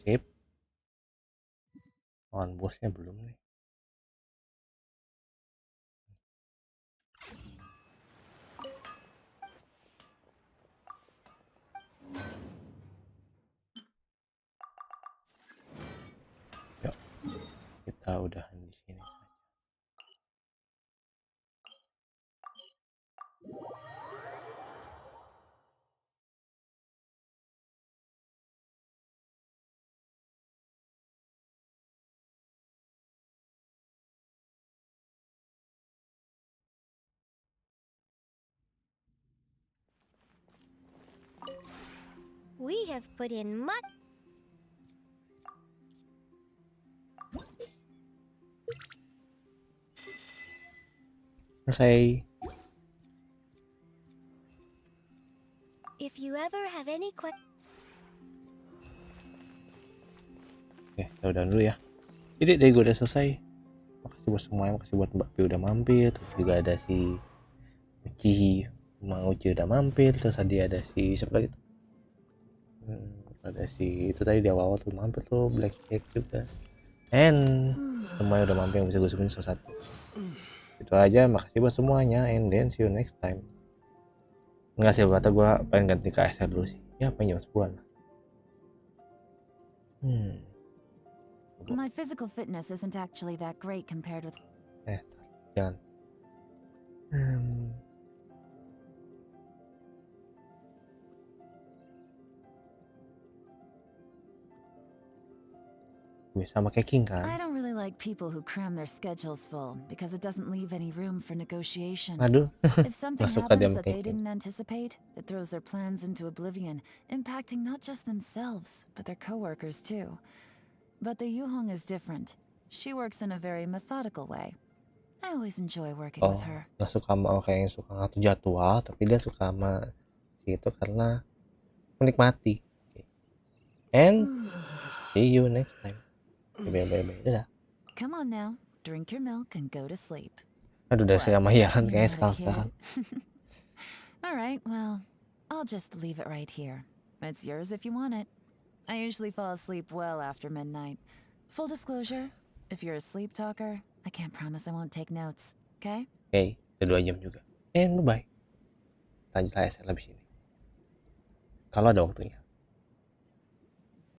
Sip. On bosnya belum nih. Yuk, kita udahan di sini. We have put in much. Selesai. If you ever have any questions. Oke, kita udah dulu ya. Jadi gue udah selesai. Makasih buat semuanya, makasih buat Mbak Pi udah mampir, terus juga ada si Mang Uci udah mampir, terus tadi ada si siapa lagi tuh? Ada si itu tadi di awal tuh mampir tuh Blackjack juga. And semuanya udah mampir yang bisa gue sebutin satu-satu. Itu aja, makasih buat semuanya, and then see you next time. Enggak sih, kata gue pengen ganti ke SR dulu sih. Ya pengen jam 10 lah. My physical fitness isn't actually that great compared with. Jangan. Sama kayak King kan? I don't really like people who cram their schedules full because it doesn't leave any room for negotiation. Aduh. If something happens that they didn't anticipate, it throws their plans into oblivion, impacting not just themselves, but their coworkers too. But the Yuhong is different. She works in a very methodical way. I always enjoy working with her. Gak suka sama kayak yang suka ngatur jadwal, tapi dia suka sama itu karena menikmati. And see you next time. Bye-bye. Dadah. Come on now, drink your milk and go to sleep. Aduh, udah saya mahian kayaknya sekarang. All right, well, I'll just leave it right here. It's yours if you want it. I usually fall asleep well after midnight. Full disclosure, if you're a sleep talker, I can't promise I won't take notes, okay? Oke, udah 2 jam juga. And bye-bye. Lanjut lah SL habis ini. Kalau ada waktunya.